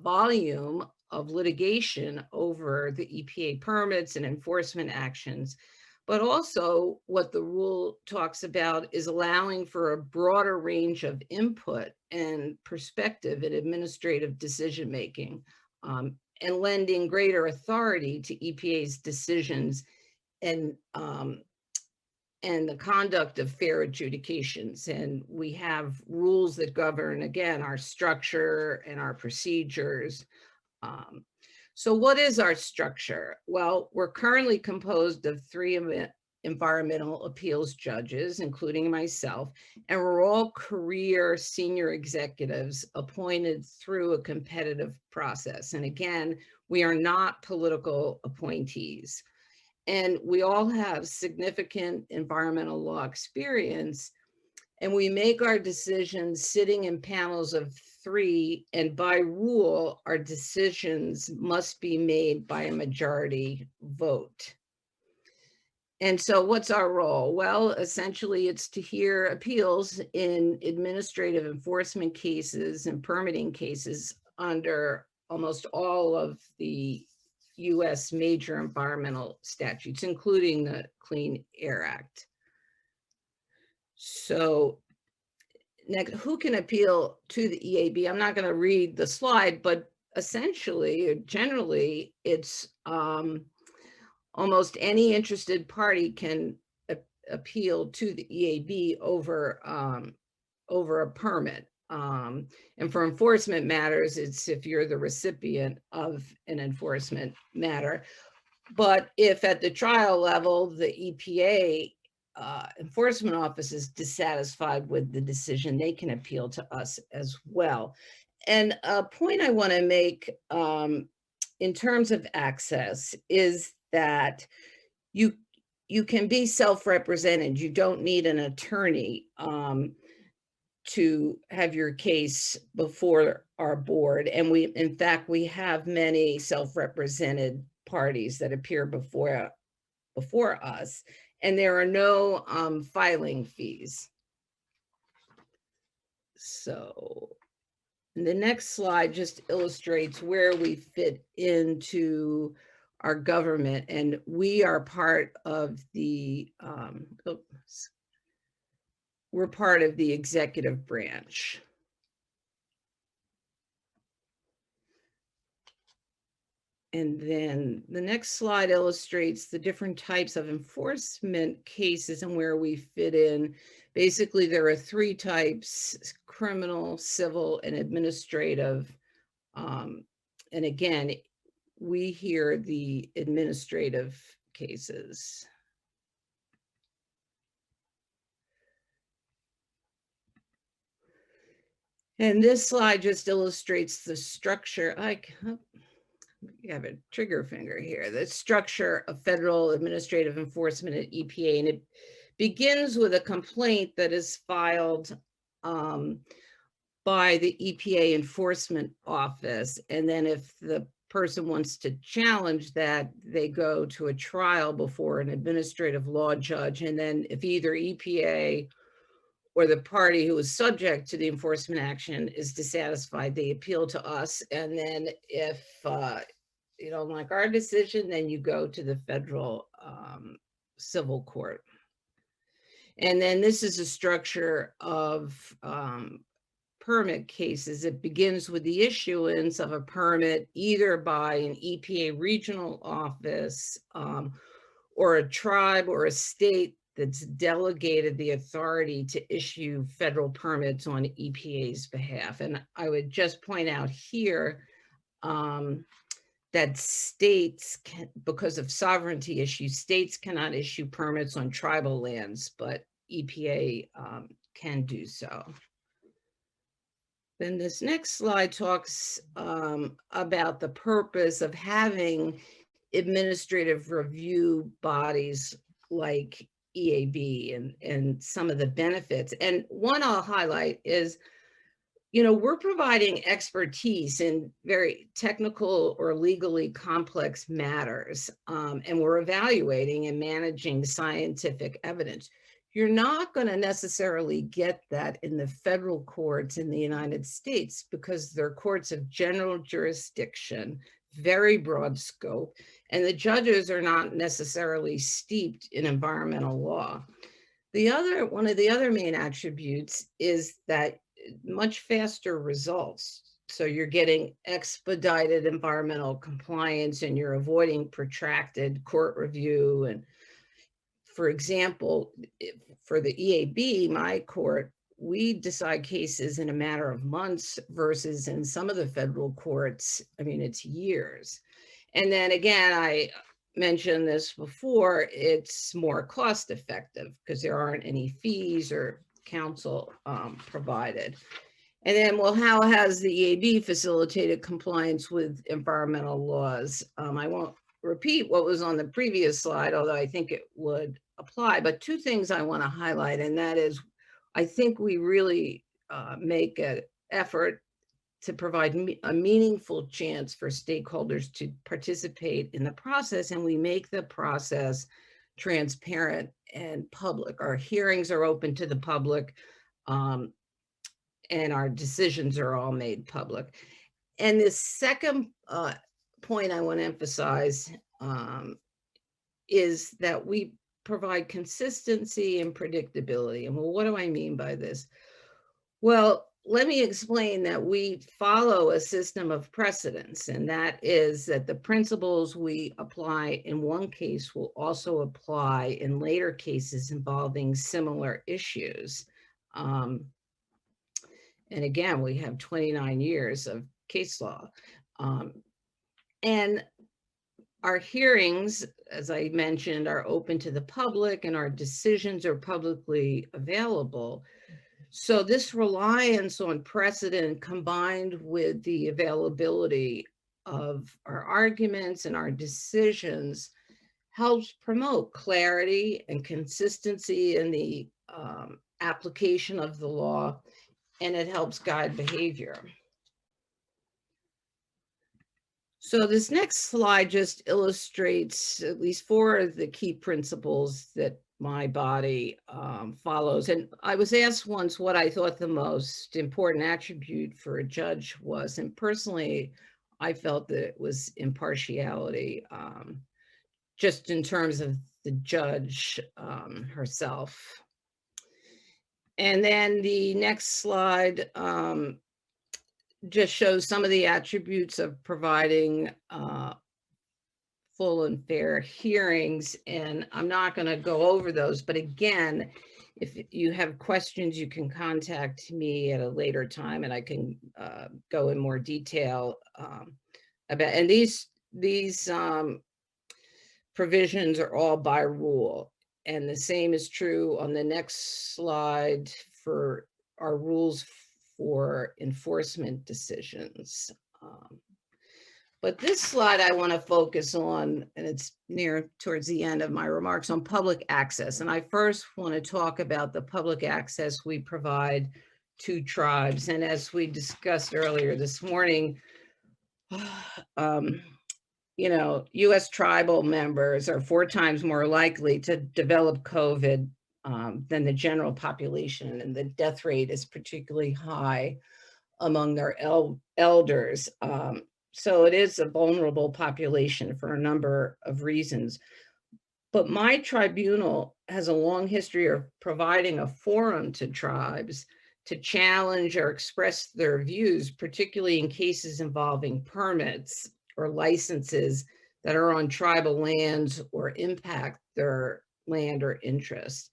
S6: volume of litigation over the EPA permits and enforcement actions. But also what the rule talks about is allowing for a broader range of input and perspective in administrative decision-making and lending greater authority to EPA's decisions and and the conduct of fair adjudications. And we have rules that govern, again, our structure and our procedures. So what is our structure? Well, we're currently composed of 3 environmental appeals judges, including myself, and we're all career senior executives appointed through a competitive process. And again, we are not political appointees. And we all have significant environmental law experience, and we make our decisions sitting in panels of 3, and by rule, our decisions must be made by a majority vote. And so what's our role? Well, essentially it's to hear appeals in administrative enforcement cases and permitting cases under almost all of the US major environmental statutes, including the Clean Air Act. So next, who can appeal to the EAB? I'm not going to read the slide, but essentially, or generally, it's almost any interested party can appeal to the EAB over a permit. And for enforcement matters, it's if you're the recipient of an enforcement matter. But if at the trial level, the EPA enforcement office is dissatisfied with the decision, they can appeal to us as well. And a point I want to make in terms of access is that you can be self-represented. You don't need an attorney to have your case before our board. And in fact, we have many self-represented parties that appear before us, and there are no filing fees. So the next slide just illustrates where we fit into our government, and we are part of the we're part of the executive branch. And then the next slide illustrates the different types of enforcement cases and where we fit in. Basically, there are 3 types: criminal, civil, and administrative. And again, we hear the administrative cases. And this slide just illustrates the structure. I have a trigger finger here. The structure of federal administrative enforcement at EPA, and it begins with a complaint that is filed by the EPA enforcement office. And then if the person wants to challenge that, they go to a trial before an administrative law judge. And then if either EPA or the party who is subject to the enforcement action is dissatisfied, they appeal to us. And then if you don't like our decision, then you go to the federal civil court. And then this is a structure of permit cases. It begins with the issuance of a permit either by an EPA regional office or a tribe or a state that's delegated the authority to issue federal permits on EPA's behalf. And I would just point out here that states can, because of sovereignty issues, states cannot issue permits on tribal lands, but EPA can do so. Then this next slide talks about the purpose of having administrative review bodies like EAB and some of the benefits. And one I'll highlight is, we're providing expertise in very technical or legally complex matters, and we're evaluating and managing scientific evidence. You're not going to necessarily get that in the federal courts in the United States because they're courts of general jurisdiction, very broad scope, and the judges are not necessarily steeped in environmental law. One of the other main attributes is that much faster results. So you're getting expedited environmental compliance and you're avoiding protracted court review and For example, for the EAB, my court, we decide cases in a matter of months versus in some of the federal courts, I mean, it's years. And then again, I mentioned this before, it's more cost effective because there aren't any fees or counsel provided. And then, well, how has the EAB facilitated compliance with environmental laws? I won't repeat what was on the previous slide, although I think it would apply, but two things I want to highlight, and that is, I think we really make an effort to provide a meaningful chance for stakeholders to participate in the process, and we make the process transparent and public. Our hearings are open to the public, and our decisions are all made public. And the second point I want to emphasize is that we provide consistency and predictability. And well, what do I mean by this? Well, let me explain that we follow a system of precedence, and that is that the principles we apply in one case will also apply in later cases involving similar issues. And again, we have 29 years of case law. And our hearings, as I mentioned, are open to the public, and our decisions are publicly available. So this reliance on precedent combined with the availability of our arguments and our decisions helps promote clarity and consistency in the application of the law, and it helps guide behavior. So this next slide just illustrates at least four of the key principles that my body follows. And I was asked once what I thought the most important attribute for a judge was, and personally, I felt that it was impartiality, just in terms of the judge herself. And then the next slide just shows some of the attributes of providing full and fair hearings. And I'm not going to go over those, but again, if you have questions, you can contact me at a later time and I can go in more detail about, and these provisions are all by rule. And the same is true on the next slide for our rules for enforcement decisions. But this slide I want to focus on, and it's near towards the end of my remarks, on public access. And I first want to talk about the public access we provide to tribes. And as we discussed earlier this morning, you know, U.S. tribal members are 4 times more likely to develop COVID than the general population, and the death rate is particularly high among their elders. So it is a vulnerable population for a number of reasons. But my tribunal has a long history of providing a forum to tribes to challenge or express their views, particularly in cases involving permits or licenses that are on tribal lands or impact their land or interests.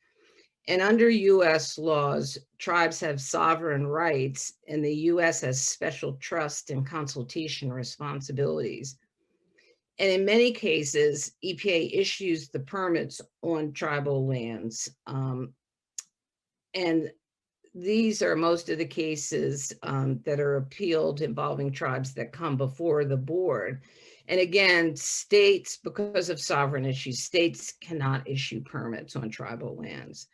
S6: And under US laws, tribes have sovereign rights, and the US has special trust and consultation responsibilities. And in many cases, EPA issues the permits on tribal lands. And these are most of the cases that are appealed involving tribes that come before the board. And again, states, because of sovereign issues, states cannot issue permits on tribal lands.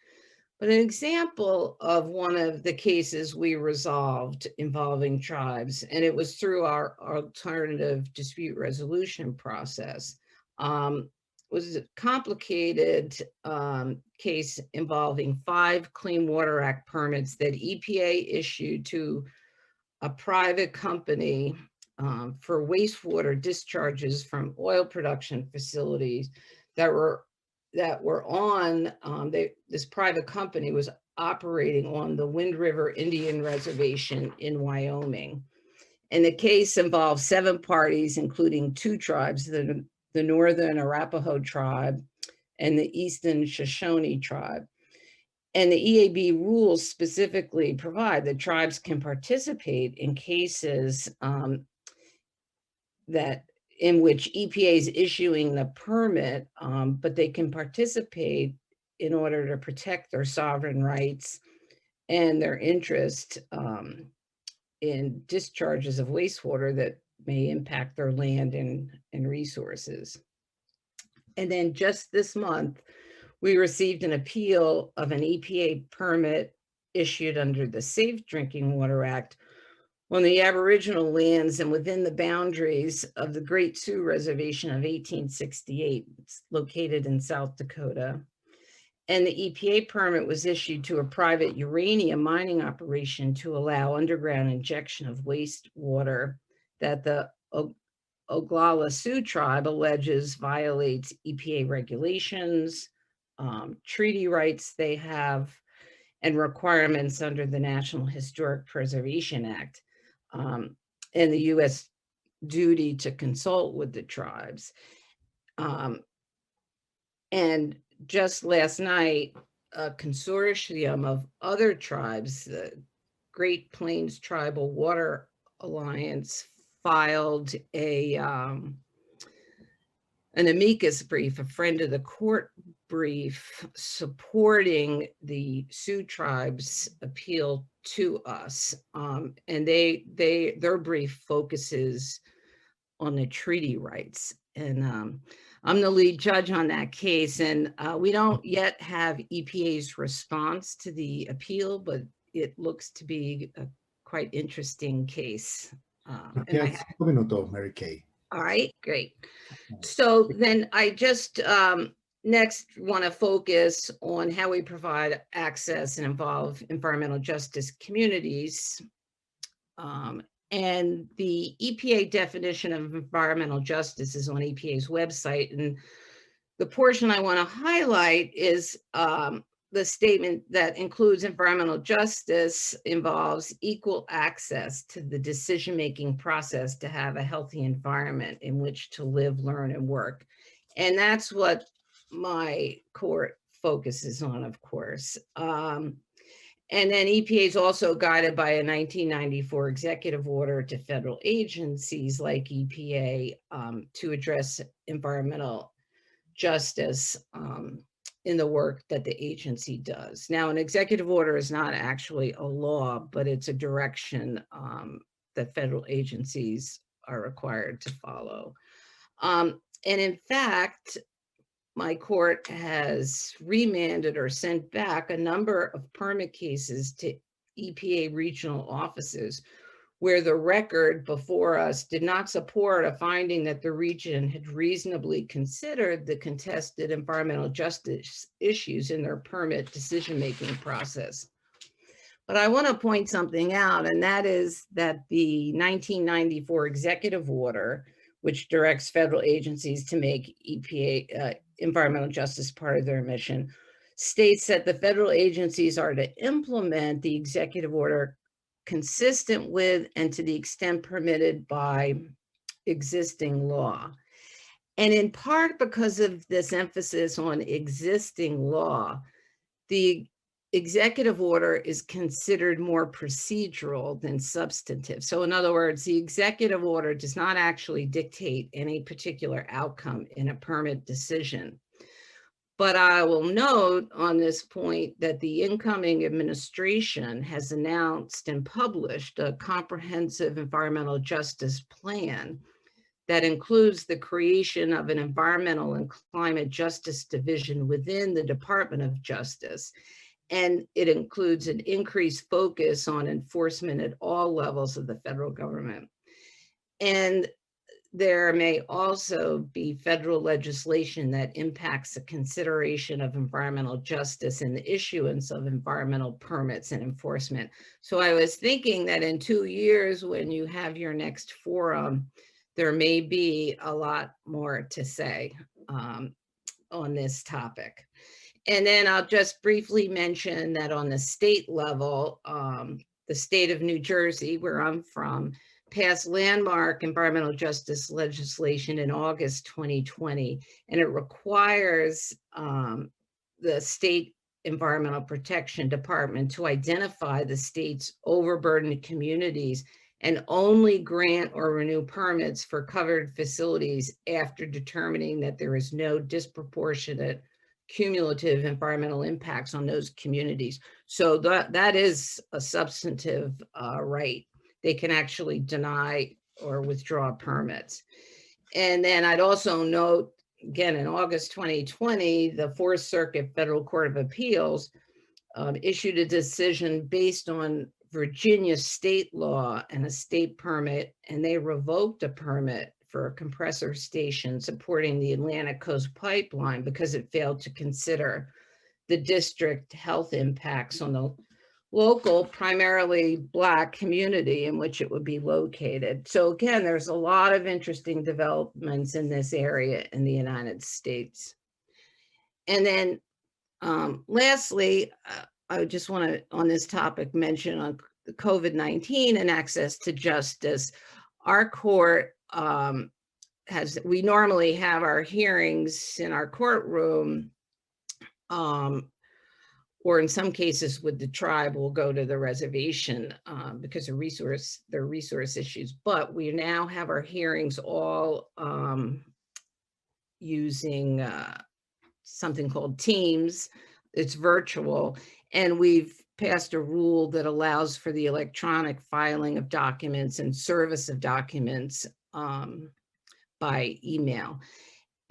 S6: But an example of one of the cases we resolved involving tribes, and it was through our alternative dispute resolution process, was a complicated case involving 5 Clean Water Act permits that EPA issued to a private company for wastewater discharges from oil production facilities that were on, this private company was operating on the Wind River Indian Reservation in Wyoming. And the case involved 7 parties, including 2 tribes, the Northern Arapaho tribe and the Eastern Shoshone tribe. And the EAB rules specifically provide that tribes can participate in cases in which EPA is issuing the permit, but they can participate in order to protect their sovereign rights and their interest in discharges of wastewater that may impact their land and resources. And then just this month, we received an appeal of an EPA permit issued under the Safe Drinking Water Act on the Aboriginal lands and within the boundaries of the Great Sioux Reservation of 1868. It's located in South Dakota. And the EPA permit was issued to a private uranium mining operation to allow underground injection of wastewater that the Oglala Sioux tribe alleges violates EPA regulations, treaty rights they have, and requirements under the National Historic Preservation Act, and the U.S. duty to consult with the tribes. And just last night, a consortium of other tribes, the Great Plains Tribal Water Alliance, filed an amicus brief, a friend of the court brief, supporting the Sioux tribe's appeal to us. And their brief focuses on the treaty rights. And I'm the lead judge on that case, and we don't yet have EPA's response to the appeal, but it looks to be a quite interesting case.
S7: Okay, 5 minutos, Mary Kay.
S6: All right, great. So then I just next want to focus on how we provide access and involve environmental justice communities. And the EPA definition of environmental justice is on EPA's website. And the portion I want to highlight is the statement that includes environmental justice involves equal access to the decision-making process to have a healthy environment in which to live, learn, and work. And that's what my court focuses on, of course. And then EPA is also guided by a 1994 executive order to federal agencies like EPA to address environmental justice in the work that the agency does. Now, an executive order is not actually a law, but it's a direction that federal agencies are required to follow. And in fact, my court has remanded or sent back a number of permit cases to EPA regional offices where the record before us did not support a finding that the region had reasonably considered the contested environmental justice issues in their permit decision-making process. But I want to point something out, and that is that the 1994 executive order, which directs federal agencies to make EPA environmental justice part of their mission, states that the federal agencies are to implement the executive order consistent with and to the extent permitted by existing law. And in part because of this emphasis on existing law, the executive order is considered more procedural than substantive. So in other words, the executive order does not actually dictate any particular outcome in a permit decision. But I will note on this point that the incoming administration has announced and published a comprehensive environmental justice plan that includes the creation of an environmental and climate justice division within the Department of Justice. And it includes an increased focus on enforcement at all levels of the federal government. And there may also be federal legislation that impacts the consideration of environmental justice and the issuance of environmental permits and enforcement. So I was thinking that in 2 years, when you have your next forum, there may be a lot more to say on this topic. And then I'll just briefly mention that on the state level, the state of New Jersey, where I'm from, passed landmark environmental justice legislation in August 2020, and it requires the state Environmental Protection Department to identify the state's overburdened communities and only grant or renew permits for covered facilities after determining that there is no disproportionate cumulative environmental impacts on those communities. So that is a substantive right. They can actually deny or withdraw permits. And then I'd also note, again, in August 2020, the Fourth Circuit Federal Court of Appeals issued a decision based on Virginia state law and a state permit, and they revoked a permit for a compressor station supporting the Atlantic Coast Pipeline because it failed to consider the district health impacts on the local, primarily Black community in which it would be located. So again, there's a lot of interesting developments in this area in the United States. And then lastly, I just want to, on this topic, mention on COVID-19 and access to justice. Our court we normally have our hearings in our courtroom, or in some cases with the tribe, we'll go to the reservation because of their resource issues. But we now have our hearings all using something called Teams. It's virtual, and we've passed a rule that allows for the electronic filing of documents and service of documents by email.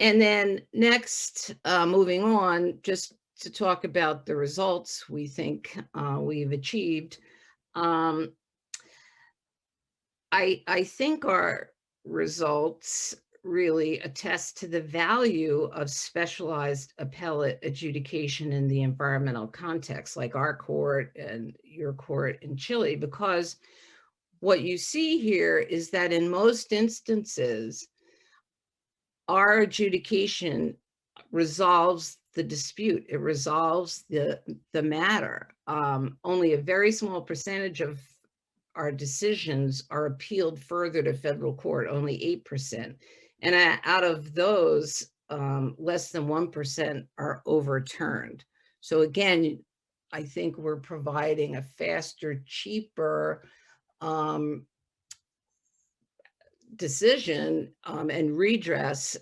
S6: And then next, moving on, just to talk about the results we think we've achieved. I think our results really attest to the value of specialized appellate adjudication in the environmental context, like our court and your court in Chile, because what you see here is that in most instances, our adjudication resolves the dispute. It resolves the matter. Only a very small percentage of our decisions are appealed further to federal court, only 8%. And out of those, less than 1% are overturned. So again, I think we're providing a faster, cheaper decision and redress,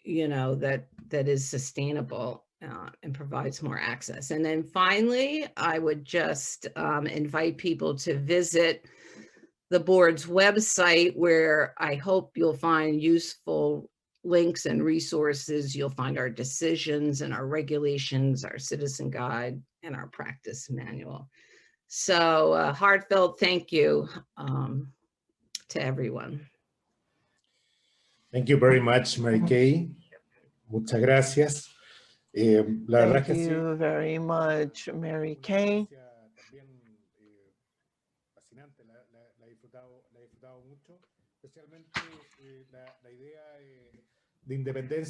S6: you know, that is sustainable and provides more access. And then finally, I would just invite people to visit the board's website, where I hope you'll find useful links and resources. You'll find our decisions and our regulations, our citizen guide, and our practice manual. So heartfelt thank you to everyone.
S7: Thank you very much, Mary Kay. Muchas gracias.
S3: Thank you very much, Mary Kay.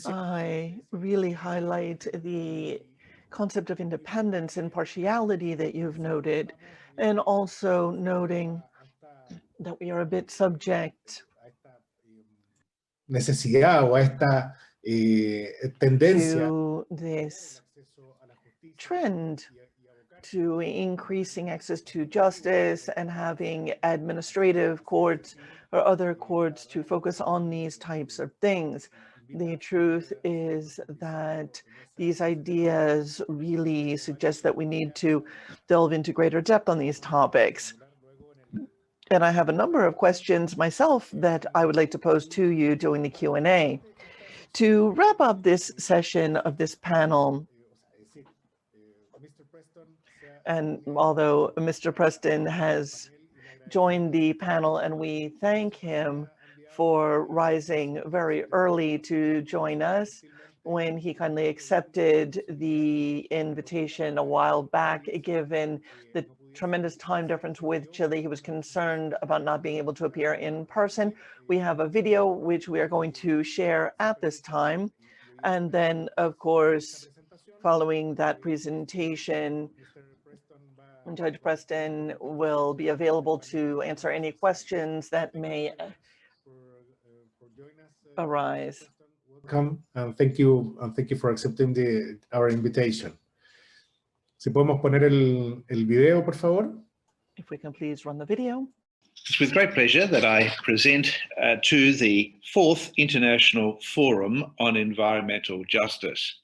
S3: I really highlight the concept of independence and partiality that you've noted, and also noting that we are a bit subject
S7: necesidad o a esta tendencia
S3: to this trend to increasing access to justice and having administrative courts or other courts to focus on these types of things. The truth is that these ideas really suggest that we need to delve into greater depth on these topics. And I have a number of questions myself that I would like to pose to you during the Q&A. To wrap up this session of this panel, and although Mr. Preston has joined the panel and we thank him for rising very early to join us when he kindly accepted the invitation a while back, given the tremendous time difference with Chile. He was concerned about not being able to appear in person. We have a video which we are going to share at this time. And then, of course, following that presentation, Judge Preston will be available to answer any questions that may arise.
S7: Welcome and thank you for accepting our invitation. Si podemos poner el video, por favor.
S3: If we can please run the video.
S8: It's with great pleasure that I present to the 4th International Forum on Environmental Justice,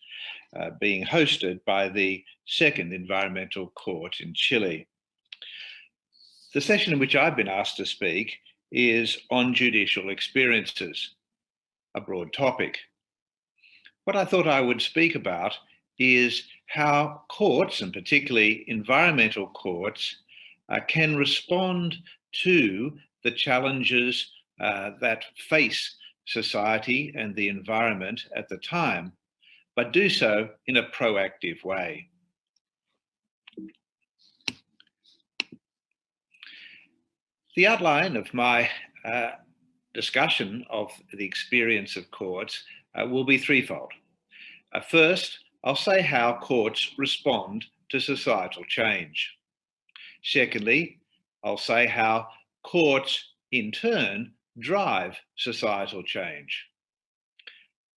S8: being hosted by the 2nd Environmental Court in Chile. The session in which I've been asked to speak is on judicial experiences, a broad topic. What I thought I would speak about is how courts, and particularly environmental courts, can respond to the challenges that face society and the environment at the time, but do so in a proactive way. The outline of my discussion of the experience of courts will be threefold. First, I'll say how courts respond to societal change. Secondly, I'll say how courts in turn drive societal change.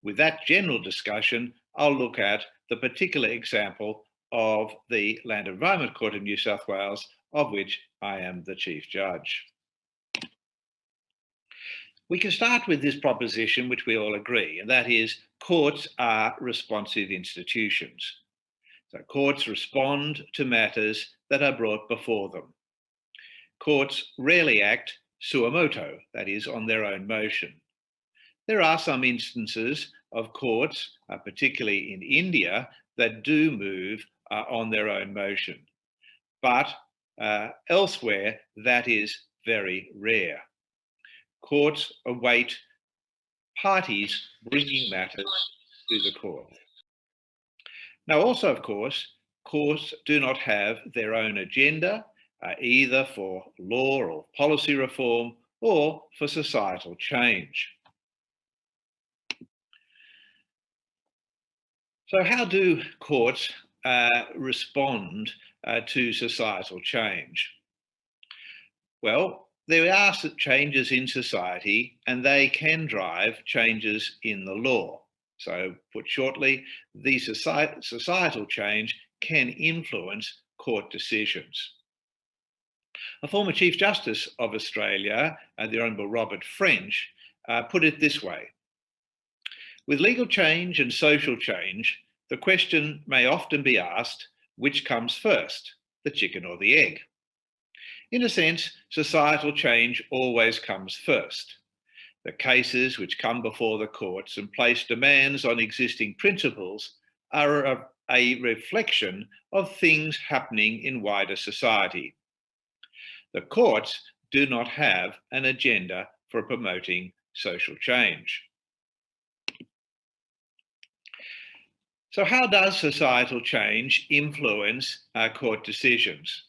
S8: With that general discussion, I'll look at the particular example of the Land Environment Court of New South Wales, of which I am the Chief Judge. We can start with this proposition, which we all agree, and that is courts are responsive institutions. So courts respond to matters that are brought before them. Courts rarely act sua motu, that is, on their own motion. There are some instances of courts, particularly in India, that do move on their own motion. But elsewhere, that is very rare. Courts await parties bringing matters to the court. Now, also, of course, courts do not have their own agenda, either for law or policy reform or for societal change. So how do courts respond to societal change? Well, there are changes in society and they can drive changes in the law. So put shortly, the societal change can influence court decisions. A former Chief Justice of Australia, the Honourable Robert French, put it this way: with legal change and social change, the question may often be asked, which comes first, the chicken or the egg? In a sense, societal change always comes first. The cases which come before the courts and place demands on existing principles are a reflection of things happening in wider society. The courts do not have an agenda for promoting social change. So how does societal change influence court decisions?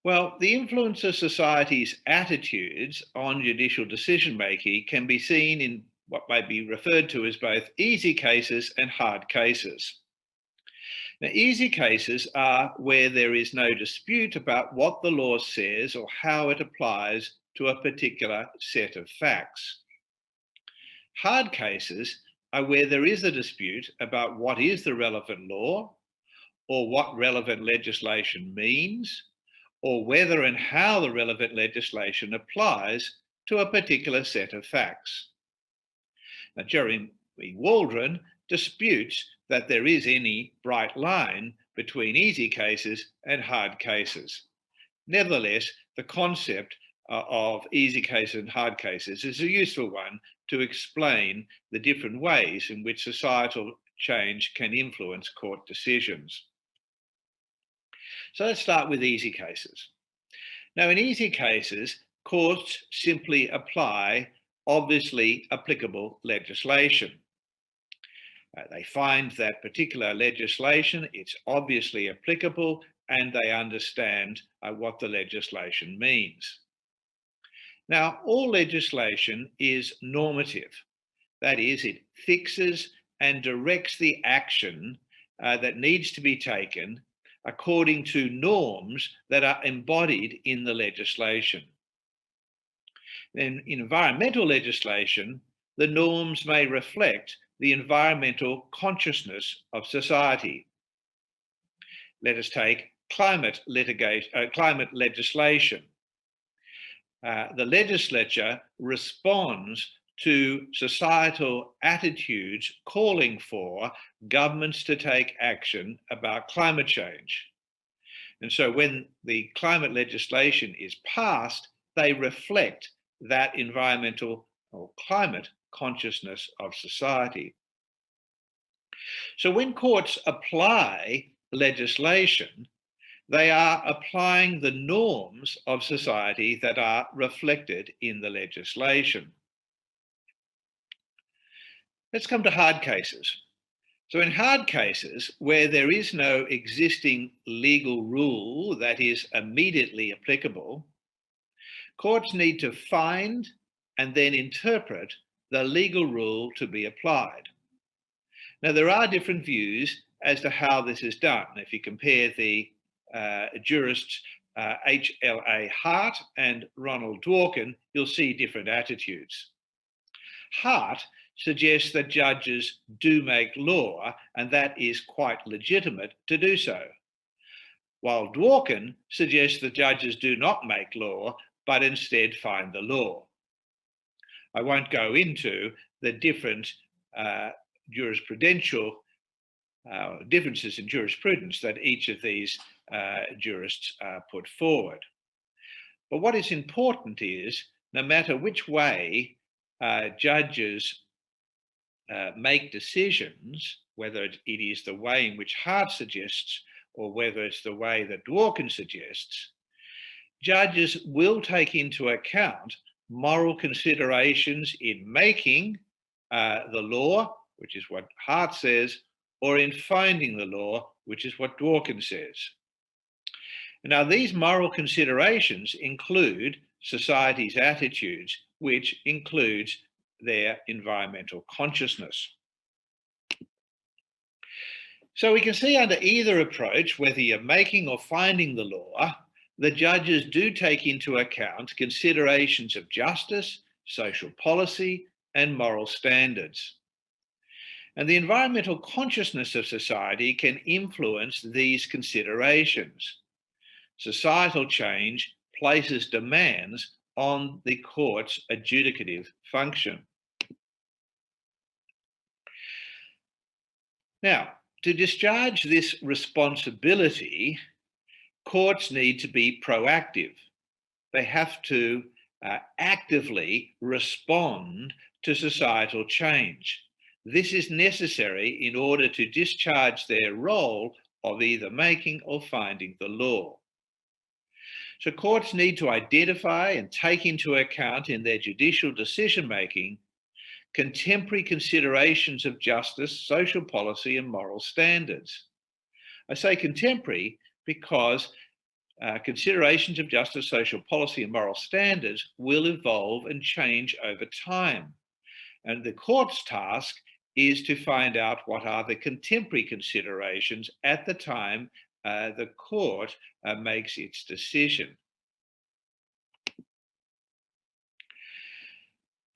S8: Well, the influence of society's attitudes on judicial decision-making can be seen in what may be referred to as both easy cases and hard cases. Now, easy cases are where there is no dispute about what the law says or how it applies to a particular set of facts. Hard cases are where there is a dispute about what is the relevant law, or what relevant legislation means, or whether and how the relevant legislation applies to a particular set of facts. Now, Jeremy Waldron disputes that there is any bright line between easy cases and hard cases. Nevertheless, the concept of easy cases and hard cases is a useful one to explain the different ways in which societal change can influence court decisions. So let's start with easy cases. Now, in easy cases, courts simply apply obviously applicable legislation. They find that particular legislation, it's obviously applicable, and they understand what the legislation means. Now, all legislation is normative. That is, it fixes and directs the action that needs to be taken according to norms that are embodied in the legislation. In environmental legislation, the norms may reflect the environmental consciousness of society. Let us take climate legislation. The legislature responds to societal attitudes calling for governments to take action about climate change. And so when the climate legislation is passed, they reflect that environmental or climate consciousness of society. So when courts apply legislation, they are applying the norms of society that are reflected in the legislation. Let's come to hard cases. So in hard cases where there is no existing legal rule that is immediately applicable, courts need to find and then interpret the legal rule to be applied. Now, there are different views as to how this is done. If you compare the jurists H.L.A. Hart and Ronald Dworkin, you'll see different attitudes. Hart suggests that judges do make law, and that is quite legitimate to do so, while Dworkin suggests that judges do not make law, but instead find the law. I won't go into the different jurisprudential differences in jurisprudence that each of these jurists put forward. But what is important is, no matter which way judges make decisions, whether it is the way in which Hart suggests or whether it's the way that Dworkin suggests, judges will take into account moral considerations in making the law, which is what Hart says, or in finding the law, which is what Dworkin says. Now, these moral considerations include society's attitudes, which includes their environmental consciousness. So we can see under either approach, whether you're making or finding the law, the judges do take into account considerations of justice, social policy, and moral standards. And the environmental consciousness of society can influence these considerations. Societal change places demands on the court's adjudicative function. Now, to discharge this responsibility, courts need to be proactive. They have to actively respond to societal change. This is necessary in order to discharge their role of either making or finding the law. So courts need to identify and take into account in their judicial decision-making contemporary considerations of justice, social policy, and moral standards. I say contemporary because considerations of justice, social policy, and moral standards will evolve and change over time. And the court's task is to find out what are the contemporary considerations at the time the court makes its decision.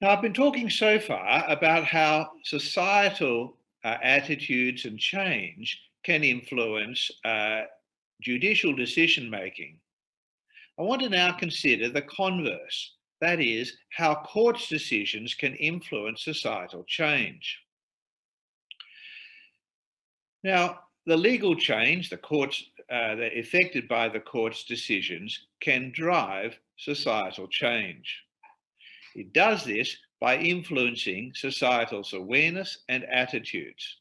S8: Now, I've been talking so far about how societal attitudes and change can influence judicial decision-making. I want to now consider the converse, that is, how courts' decisions can influence societal change. Now, the legal change that affected by the court's decisions can drive societal change. It does this by influencing societal's awareness and attitudes.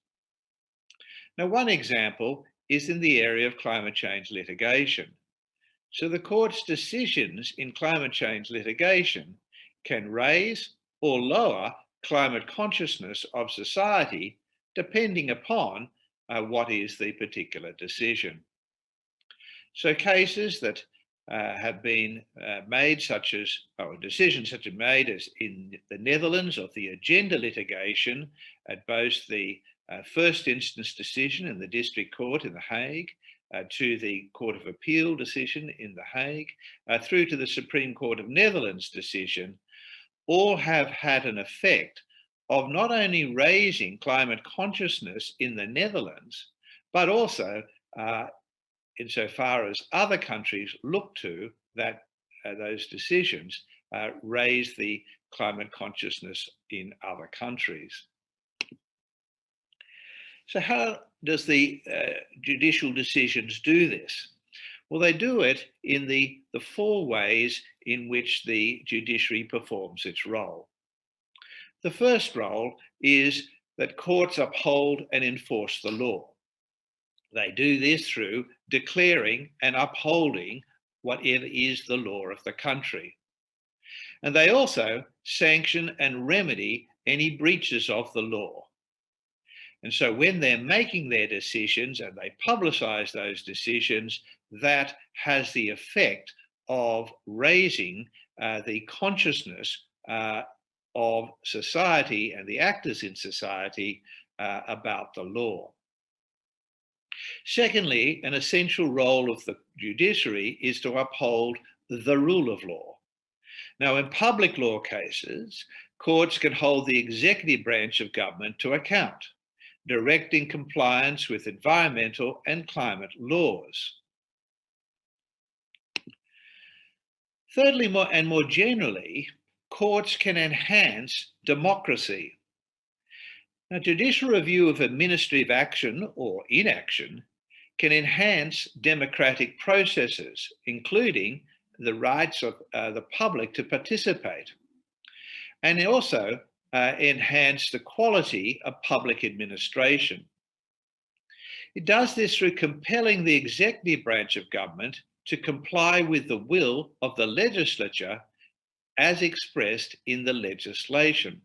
S8: Now, one example is in the area of climate change litigation. So the court's decisions in climate change litigation can raise or lower climate consciousness of society depending upon what is the particular decision. So cases that have been made, decisions such as made as in the Netherlands of the agenda litigation at both the first instance decision in the district court in The Hague to the Court of Appeal decision in The Hague, through to the Supreme Court of Netherlands decision, all have had an effect of not only raising climate consciousness in the Netherlands, but also insofar as other countries look to that those decisions raise the climate consciousness in other countries. So how does the judicial decisions do this? Well, they do it in the four ways in which the judiciary performs its role. The first role is that courts uphold and enforce the law. They do this through declaring and upholding whatever is the law of the country. And they also sanction and remedy any breaches of the law. And so when they're making their decisions and they publicize those decisions, that has the effect of raising the consciousness of society and the actors in society about the law. Secondly, an essential role of the judiciary is to uphold the rule of law. Now, in public law cases, courts can hold the executive branch of government to account, directing compliance with environmental and climate laws. Thirdly, more generally, courts can enhance democracy. Now, judicial review of administrative action or inaction can enhance democratic processes, including the rights of the public to participate, and also enhance the quality of public administration. It does this through compelling the executive branch of government to comply with the will of the legislature as expressed in the legislation.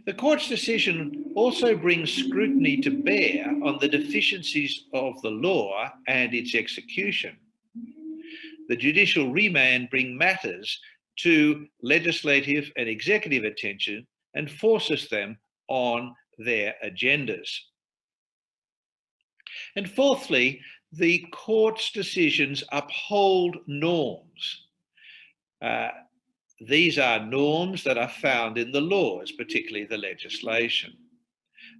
S8: The court's decision also brings scrutiny to bear on the deficiencies of the law and its execution. The judicial remand brings matters to legislative and executive attention and forces them on their agendas. And fourthly, the court's decisions uphold norms. These are norms that are found in the laws, particularly the legislation.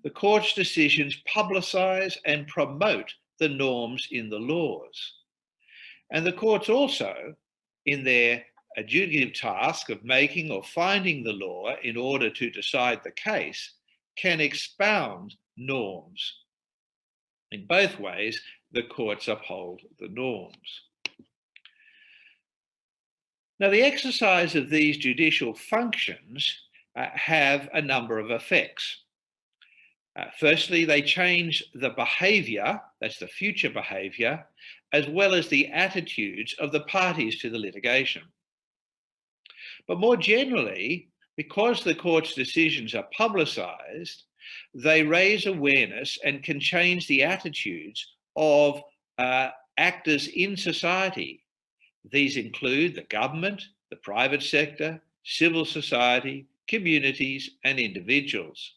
S8: The court's decisions publicize and promote the norms in the laws. And the courts also, in their adjudicative task of making or finding the law in order to decide the case, can expound norms. In both ways, the courts uphold the norms. Now, the exercise of these judicial functions have a number of effects. Firstly, they change the behaviour, that's the future behaviour, as well as the attitudes of the parties to the litigation. But more generally, because the court's decisions are publicised, they raise awareness and can change the attitudes of actors in society. These include the government, the private sector, civil society, communities, and individuals.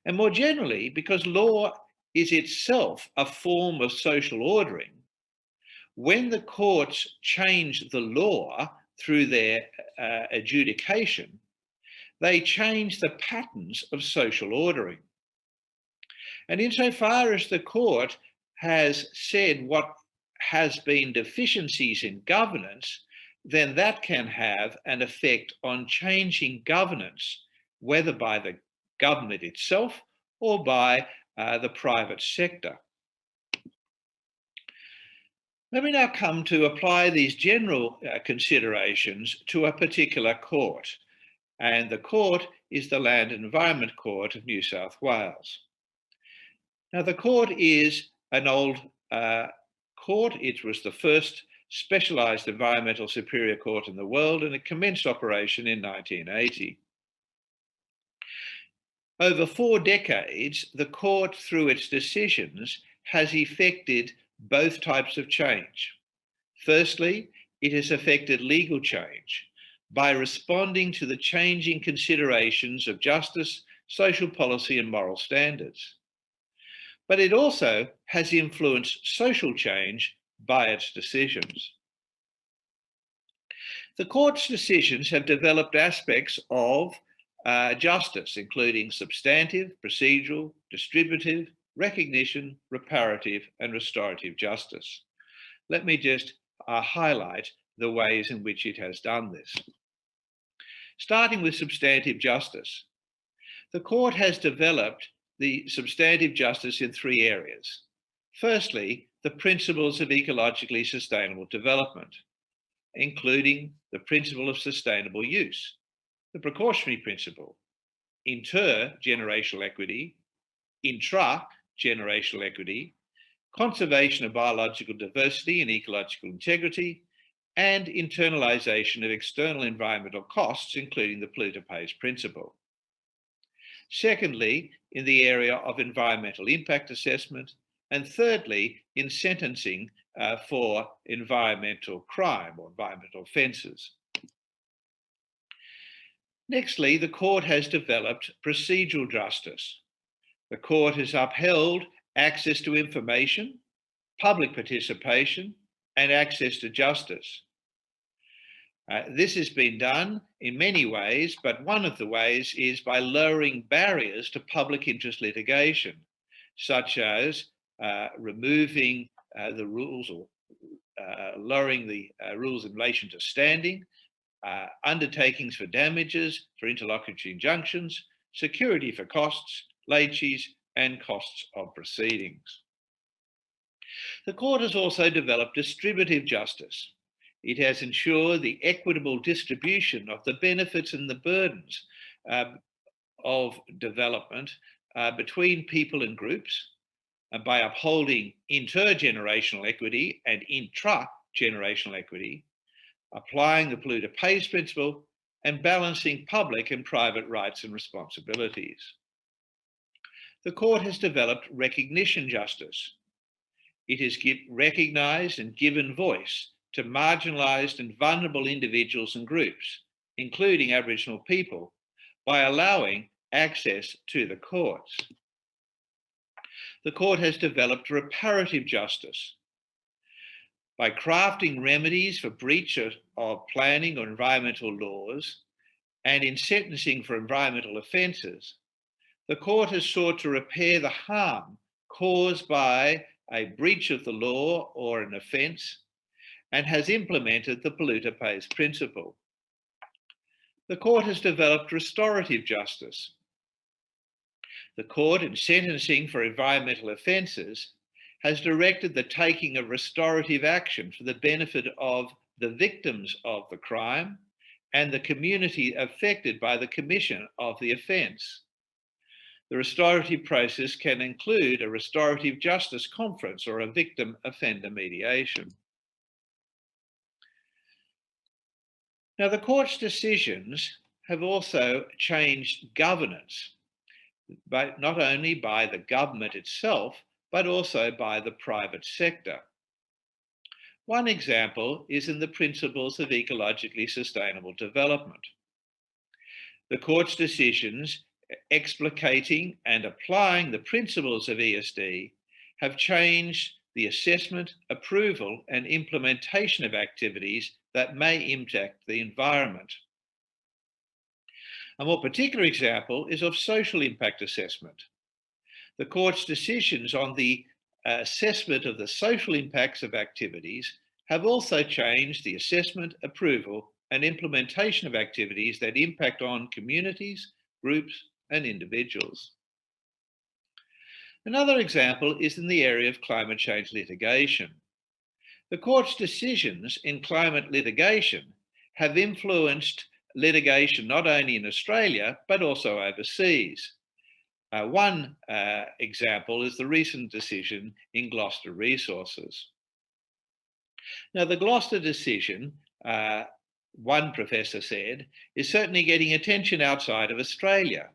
S8: And more generally, because law is itself a form of social ordering, when the courts change the law through their adjudication, they change the patterns of social ordering. And insofar as the court has said what has been deficiencies in governance, then that can have an effect on changing governance, whether by the government itself or by the private sector. Let me now come to apply these general considerations to a particular court, and the court is the Land and Environment Court of New South Wales. Now, the court is an old court. It was the first specialised environmental superior court in the world, and it commenced operation in 1980. Over 4 decades, the court, through its decisions, has effected both types of change. Firstly, it has effected legal change by responding to the changing considerations of justice, social policy, and moral standards. but it also has influenced social change by its decisions. The court's decisions have developed aspects of justice, including substantive, procedural, distributive, recognition, reparative, and restorative justice. Let me just highlight the ways in which it has done this. Starting with substantive justice, the court has developed the substantive justice in three areas. Firstly, the principles of ecologically sustainable development, including the principle of sustainable use, the precautionary principle, intergenerational equity, intra-generational equity, conservation of biological diversity and ecological integrity, and internalization of external environmental costs, including the polluter pays principle. Secondly, in the area of environmental impact assessment, and thirdly, in sentencing for environmental crime or environmental offences. Nextly, the court has developed procedural justice. The court has upheld access to information, public participation, and access to justice. This has been done in many ways, but one of the ways is by lowering barriers to public interest litigation, such as removing the rules or lowering the rules in relation to standing, undertakings for damages, for interlocutory injunctions, security for costs, late fees, and costs of proceedings. The court has also developed distributive justice. It has ensured the equitable distribution of the benefits and the burdens of development between people and groups by upholding intergenerational equity and intra-generational equity, applying the polluter pays principle, and balancing public and private rights and responsibilities. The court has developed recognition justice. It has recognised and given voice to marginalised and vulnerable individuals and groups, including Aboriginal people, by allowing access to the courts. The court has developed reparative justice. By crafting remedies for breach of planning or environmental laws, and in sentencing for environmental offences, the court has sought to repair the harm caused by a breach of the law or an offence, and has implemented the polluter pays principle. The court has developed restorative justice. The court, in sentencing for environmental offences, has directed the taking of restorative action for the benefit of the victims of the crime and the community affected by the commission of the offence. The restorative process can include a restorative justice conference or a victim offender mediation. Now, the court's decisions have also changed governance, but not only by the government itself, but also by the private sector. One example is in the principles of ecologically sustainable development. The court's decisions explicating and applying the principles of ESD have changed the assessment, approval, and implementation of activities that may impact the environment. A more particular example is of social impact assessment. The court's decisions on the assessment of the social impacts of activities have also changed the assessment, approval, and implementation of activities that impact on communities, groups, and individuals. Another example is in the area of climate change litigation. The court's decisions in climate litigation have influenced litigation not only in Australia, but also overseas. One example is the recent decision in Gloucester Resources. Now, the Gloucester decision, one professor said, is certainly getting attention outside of Australia.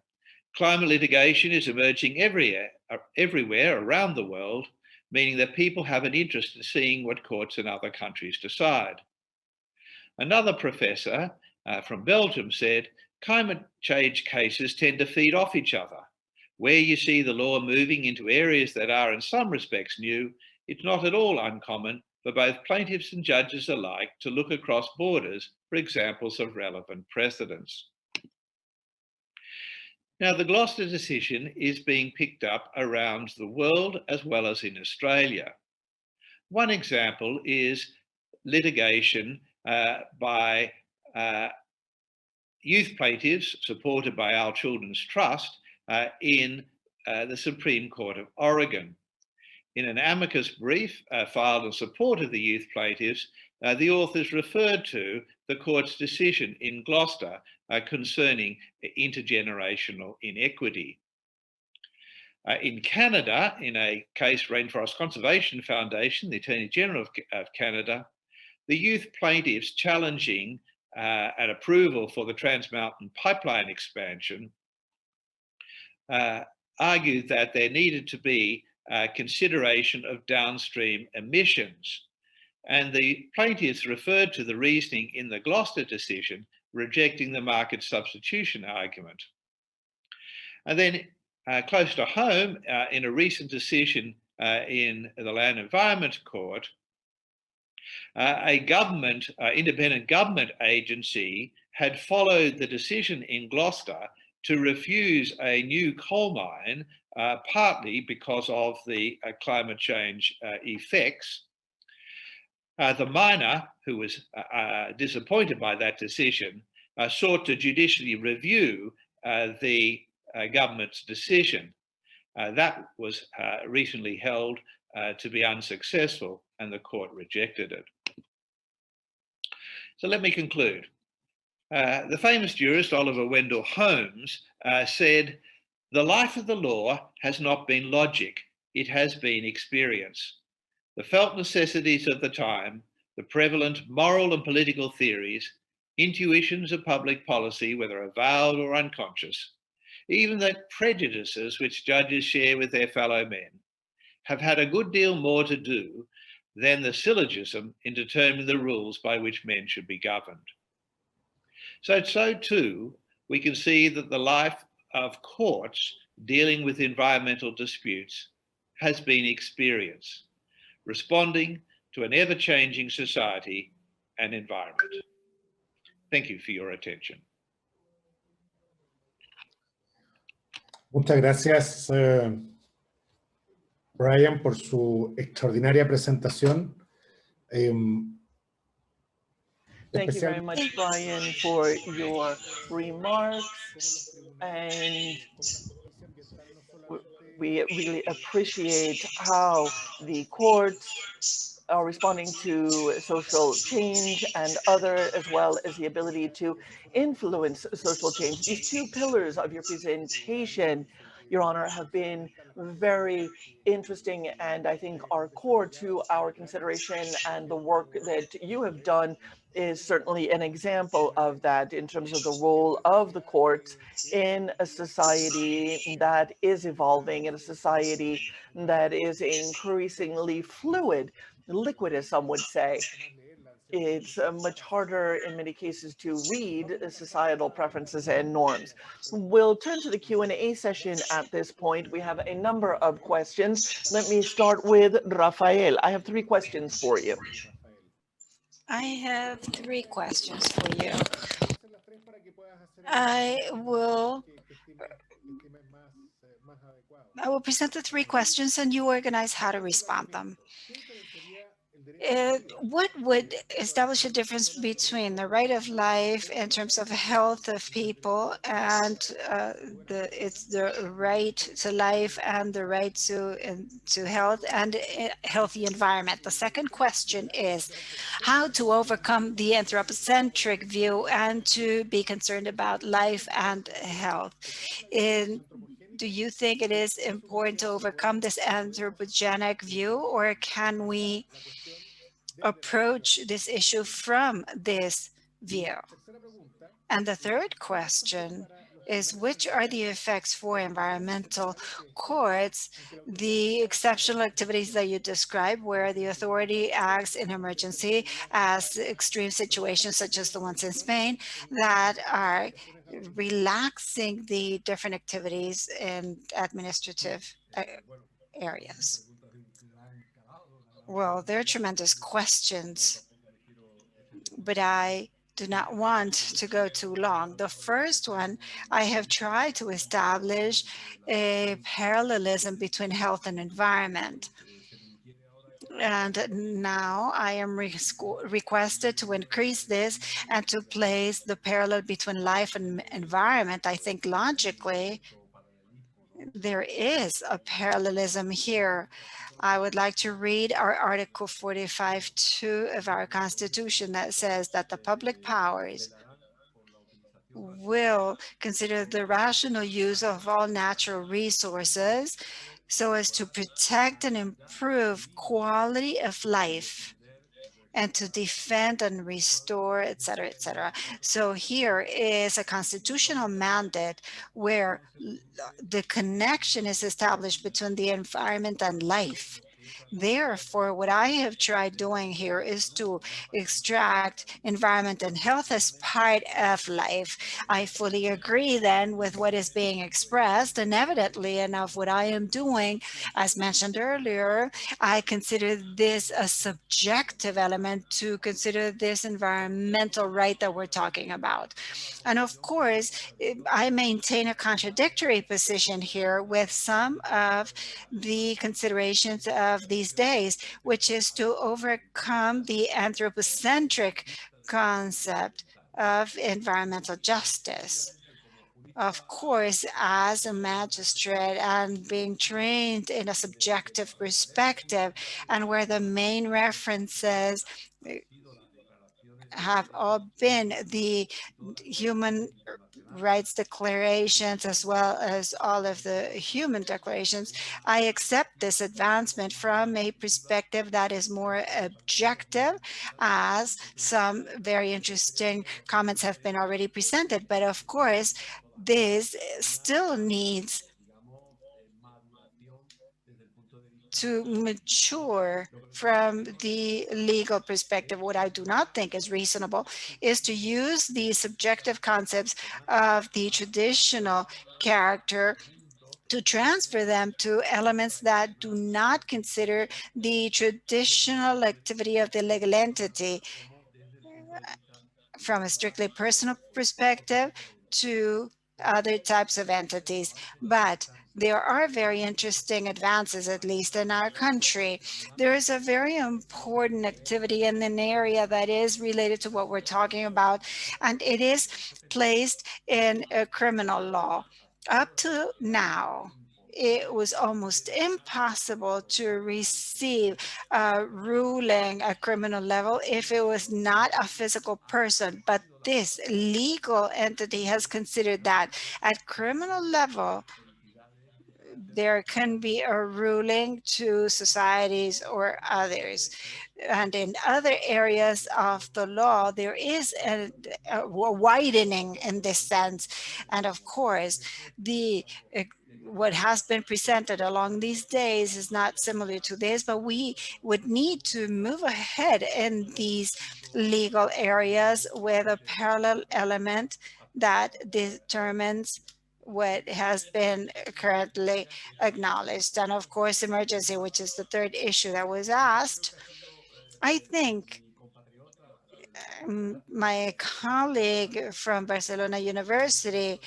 S8: Climate litigation is emerging everywhere around the world, meaning that people have an interest in seeing what courts in other countries decide. Another professor from Belgium said, climate change cases tend to feed off each other. Where you see the law moving into areas that are in some respects new, it's not at all uncommon for both plaintiffs and judges alike to look across borders for examples of relevant precedents. Now, the Gloucester decision is being picked up around the world as well as in Australia. One example is litigation by youth plaintiffs supported by Our Children's Trust in the Supreme Court of Oregon. In an amicus brief filed in support of the youth plaintiffs, the authors referred to the court's decision in Gloucester concerning intergenerational inequity. In Canada, in a case Rainforest Conservation Foundation, the Attorney General of Canada, the youth plaintiffs challenging an approval for the Trans Mountain Pipeline expansion argued that there needed to be consideration of downstream emissions. And the plaintiffs referred to the reasoning in the Gloucester decision, rejecting the market substitution argument. And then close to home, in a recent decision in the Land Environment Court, a government, independent government agency had followed the decision in Gloucester to refuse a new coal mine, partly because of the climate change effects. The miner, who was disappointed by that decision, sought to judicially review the government's decision. That was recently held to be unsuccessful, and the court rejected it. So let me conclude. The famous jurist Oliver Wendell Holmes said, "The life of the law has not been logic, it has been experience. The felt necessities of the time, the prevalent moral and political theories, intuitions of public policy, whether avowed or unconscious, even the prejudices which judges share with their fellow men, have had a good deal more to do than the syllogism in determining the rules by which men should be governed." So too, we can see that the life of courts dealing with environmental disputes has been experience, responding to an ever-changing society and environment. Thank you for your attention.
S7: Muchas gracias, Brian, por su extraordinaria presentación.
S3: Thank you very much, Brian, for your remarks. And we really appreciate how the courts are responding to social change and other, as well as the ability to influence social change. These two pillars of your presentation, Your Honor, have been very interesting and I think are core to our consideration, and the work that you have done is certainly an example of that in terms of the role of the courts in a society that is evolving, in a society that is increasingly fluid, liquid, as some would say. It's much harder in many cases to read societal preferences and norms. We'll turn to the Q&A session at this point. We have a number of questions. Let me start with Rafael. I have 3 questions for you.
S1: I have 3 questions for you. I will present the 3 questions and you organize how to respond them. What would establish a difference between the right of life in terms of health of people and it's the right to life and the right to health and a healthy environment? The second question is how to overcome the anthropocentric view and to be concerned about life and health. Do you think it is important to overcome this anthropogenic view, or can we approach this issue from this view? And the third question is, which are the effects for environmental courts, the exceptional activities that you describe where the authority acts in emergency as extreme situations such as the ones in Spain that are relaxing the different activities and administrative areas? Well, there are tremendous questions, but I do not want to go too long. The first one, I have tried to establish a parallelism between health and environment. And now I am requested to increase this and to place the parallel between life and environment. I think logically there is a parallelism here. I would like to read our Article 45(2) of our Constitution that says that the public powers will consider the rational use of all natural resources so as to protect and improve quality of life and to defend and restore, etc., etc. So here is a constitutional mandate where the connection is established between the environment and life. Therefore, what I have tried doing here is to extract environment and health as part of life. I fully agree then with what is being expressed, and evidently enough what I am doing, as mentioned earlier, I consider this a subjective element to consider this environmental right that we're talking about. And of course, I maintain a contradictory position here with some of the considerations of these days, which is to overcome the anthropocentric concept of environmental justice. Of course, as a magistrate and being trained in a subjective perspective, and where the main references have all been the human rights declarations as well as all of the human declarations, I accept this advancement from a perspective that is more objective, as some very interesting comments have been already presented. But of course, this still needs to mature from the legal perspective. What I do not think is reasonable is to use the subjective concepts of the traditional character to transfer them to elements that do not consider the traditional activity of the legal entity from a strictly personal perspective to other types of entities. But there are very interesting advances, at least in our country. There is a very important activity in an area that is related to what we're talking about, and it is placed in a criminal law. Up to now, it was almost impossible to receive a ruling at criminal level if it was not a physical person. But this legal entity has considered that at criminal level, there can be a ruling to societies or others. And in other areas of the law, there is a widening in this sense. And of course, what has been presented along these days is not similar to this, but we would need to move ahead in these legal areas with a parallel element that determines what has been currently acknowledged. And of course, emergency, which is the third issue that was asked. I think my colleague from Barcelona University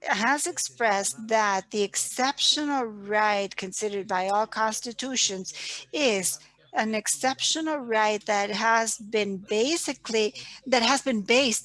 S1: has expressed that the exceptional right considered by all constitutions is an exceptional right that has been based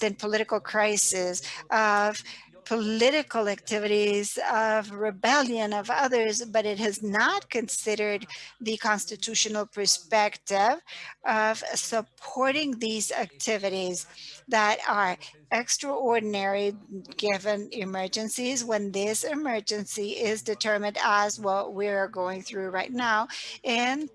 S1: in political crisis, of political activities, of rebellion of others, but it has not considered the constitutional perspective of supporting these activities that are extraordinary given emergencies, when this emergency is determined as what we are going through right now in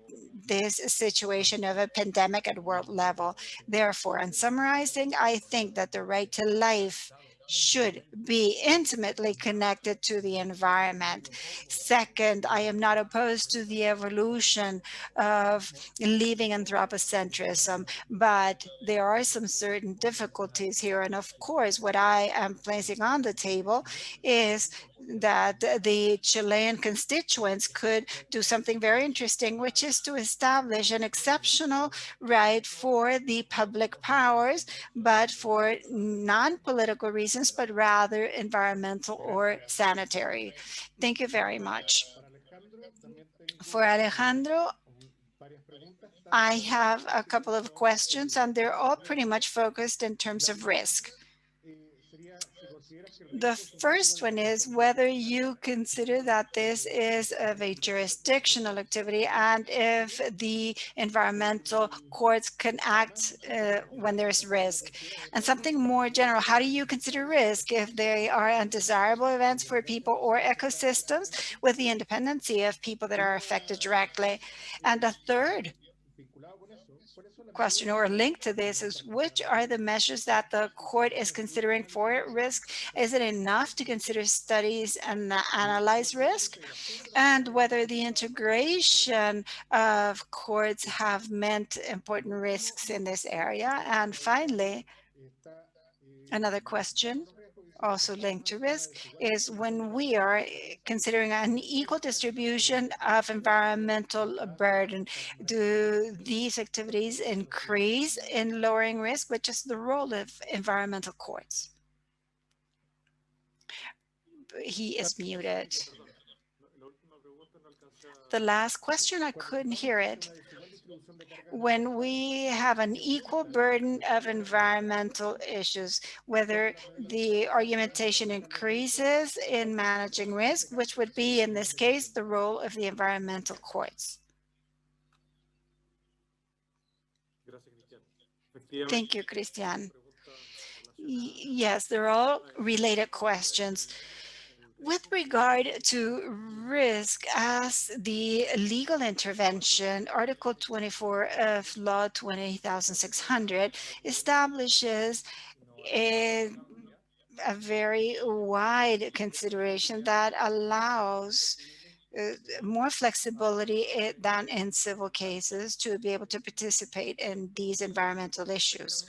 S1: this situation of a pandemic at world level. Therefore, in summarizing, I think that the right to life should be intimately connected to the environment. Second, I am not opposed to the evolution of leaving anthropocentrism, but there are some certain difficulties here. And of course, what I am placing on the table is that the Chilean constituents could do something very interesting, which is to establish an exceptional right for the public powers, but for non-political reasons, but rather environmental or sanitary. Thank you very much. For Alejandro, I have a couple of questions, and they're all pretty much focused in terms of risk. The first one is whether you consider that this is of a jurisdictional activity and if the environmental courts can act when there's risk. And something more general, how do you consider risk if they are undesirable events for people or ecosystems with the independency of people that are affected directly? And a third question or link to this is, which are the measures that the court is considering for risk? Is it enough to consider studies and analyze risk? And whether the integration of courts have meant important risks in this area. And finally, another question also linked to risk is when we are considering an equal distribution of environmental burden, do these activities increase in lowering risk, which is the role of environmental courts? He is muted. The last question, I couldn't hear it. When we have an equal burden of environmental issues, whether the argumentation increases in managing risk, which would be in this case the role of the environmental courts. Thank you, Cristián. Yes, they're all related questions. With regard to risk as the legal intervention, Article 24 of Law 20,600 establishes a very wide consideration that allows more flexibility than in civil cases to be able to participate in these environmental issues.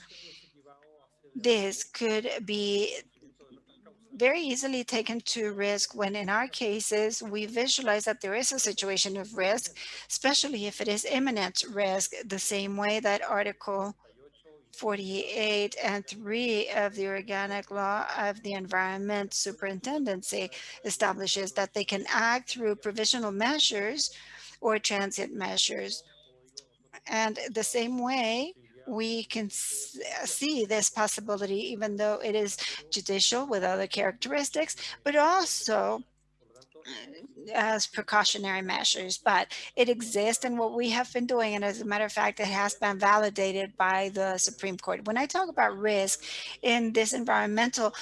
S1: This could be very easily taken to risk when in our cases we visualize that there is a situation of risk, especially if it is imminent risk, the same way that Article 48 and 3 of the Organic Law of the Environment Superintendency establishes that they can act through provisional measures or transient measures. And the same way, we can see this possibility, even though it is judicial with other characteristics, but also as precautionary measures, but it exists. And what we have been doing, and as a matter of fact, it has been validated by the Supreme Court. When I talk about risk in this environmental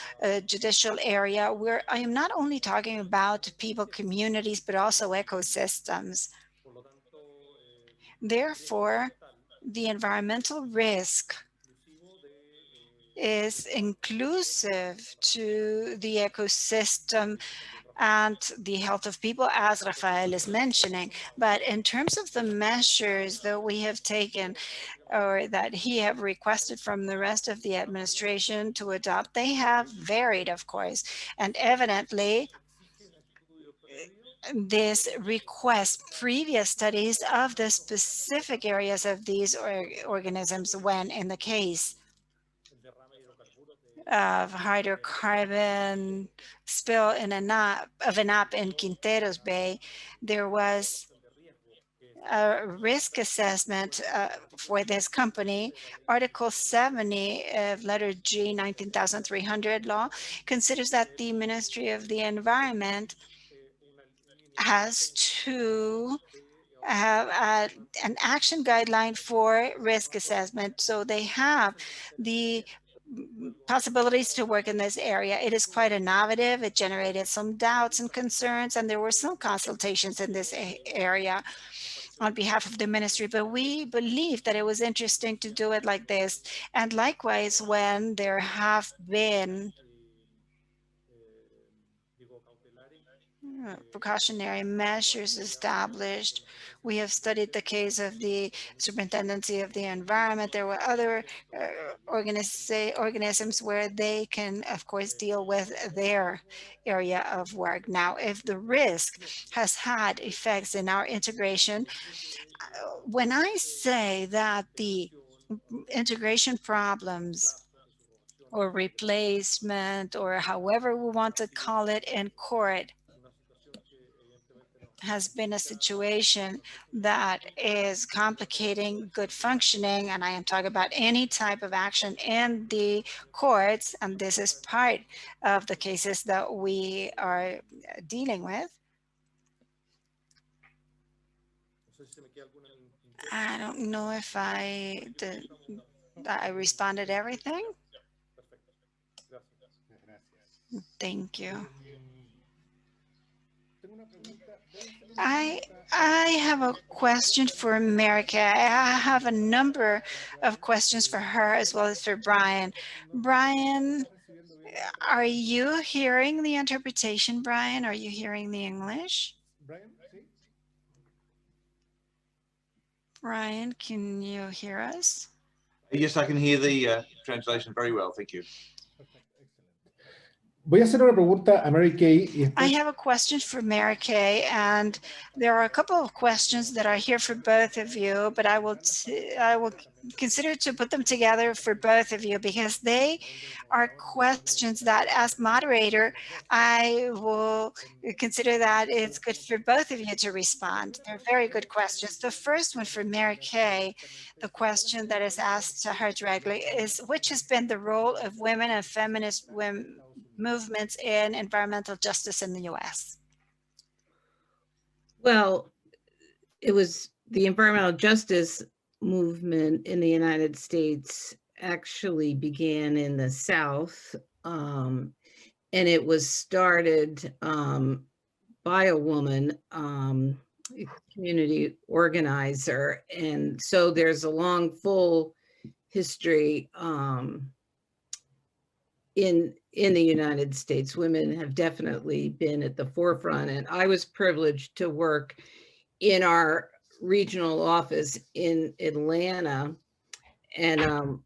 S1: judicial area, I am not only talking about people, communities, but also ecosystems. Therefore, the environmental risk is inclusive to the ecosystem and the health of people, as Rafael is mentioning. But in terms of the measures that we have taken or that he have requested from the rest of the administration to adopt, they have varied, of course, and evidently this requests previous studies of the specific areas of these organisms when in the case of hydrocarbon spill in an app in Quinteros Bay, there was a risk assessment for this company. Article 70 of letter G 19,300 law considers that the Ministry of the Environment has to have an action guideline for risk assessment. So they have the possibilities to work in this area. It is quite innovative. It generated some doubts and concerns, and there were some consultations in this area on behalf of the ministry, but we believe that it was interesting to do it like this. And likewise, when there have been precautionary measures established. We have studied the case of the Superintendency of the Environment. There were other organisms where they can, of course, deal with their area of work. Now, if the risk has had effects in our integration, when I say that the integration problems or replacement, or however we want to call it in court, has been a situation that is complicating good functioning, and I am talking about any type of action in the courts, and this is part of the cases that we are dealing with. I don't know if I responded everything. Thank you. I have a question for Mary Kay. I have a number of questions for her as well as for Brian. Brian, are you hearing the interpretation, Brian? Are you hearing the English? Brian, can you hear us?
S9: Yes, I can hear the translation very well. Thank you.
S7: Voy a hacer una pregunta a Mary Kay.
S1: I have a question for Mary Kay, and there are a couple of questions that are here for both of you, but I will consider to put them together for both of you because they are questions that, as moderator, I will consider that it's good for both of you to respond. They're very good questions. The first one for Mary Kay, the question that is asked to her directly is, which has been the role of women and feminist movements in environmental justice in the U.S.?
S6: Well, it was the environmental justice movement in the United States actually began in the South, and it was started by a woman, a community organizer. And so there's a long, full history in the United States. Women have definitely been at the forefront, and I was privileged to work in our regional office in Atlanta. And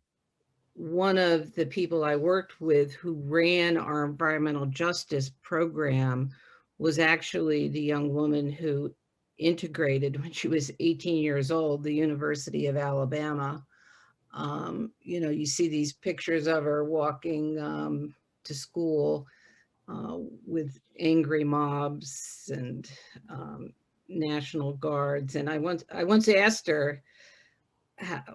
S6: one of the people I worked with who ran our environmental justice program was actually the young woman who integrated when she was 18 years old, the University of Alabama. You know, you see these pictures of her walking to school with angry mobs and National Guards. And I once asked her,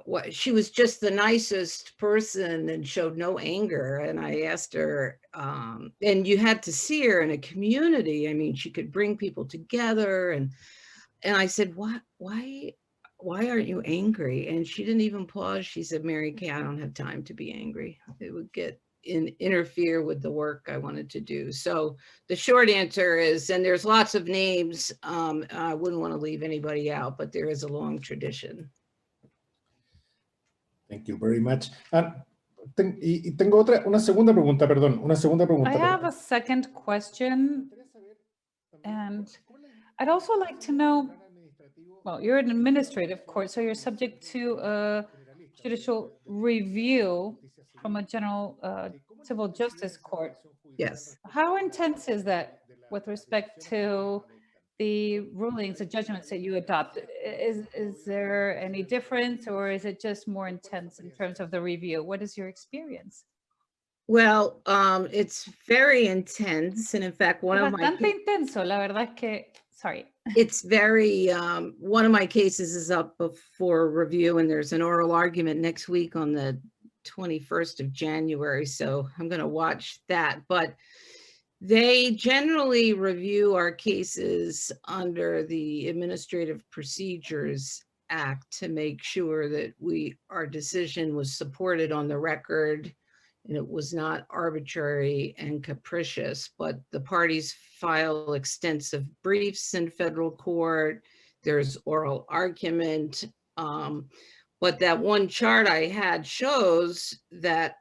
S6: what, she was just the nicest person and showed no anger. And I asked her, and you had to see her in a community. I mean, she could bring people together. And I said, why aren't you angry? And she didn't even pause. She said, Mary Kay, I don't have time to be angry. It would interfere with the work I wanted to do. So the short answer is, and there's lots of names, I wouldn't want to leave anybody out, but there is a long tradition.
S7: Thank you very much. Tengo una segunda pregunta, perdón, una segunda pregunta.
S4: I have a second question, and I'd also like to know, well, you're an administrative court, so you're subject to a judicial review from a general civil justice court.
S6: Yes.
S4: How intense is that with respect to the rulings, the judgments that you adopt? Is there any difference, or is it just more intense in terms of the review? What is your experience?
S6: Well, it's very intense. And in fact,
S4: Bastante intenso, la verdad es que, sorry.
S6: It's very, one of my cases is up for review, and there's an oral argument next week on the 21st of January. So I'm going to watch that. But they generally review our cases under the Administrative Procedures Act to make sure that our decision was supported on the record and it was not arbitrary and capricious. But the parties file extensive briefs in federal court. There's oral argument. But that one chart I had shows that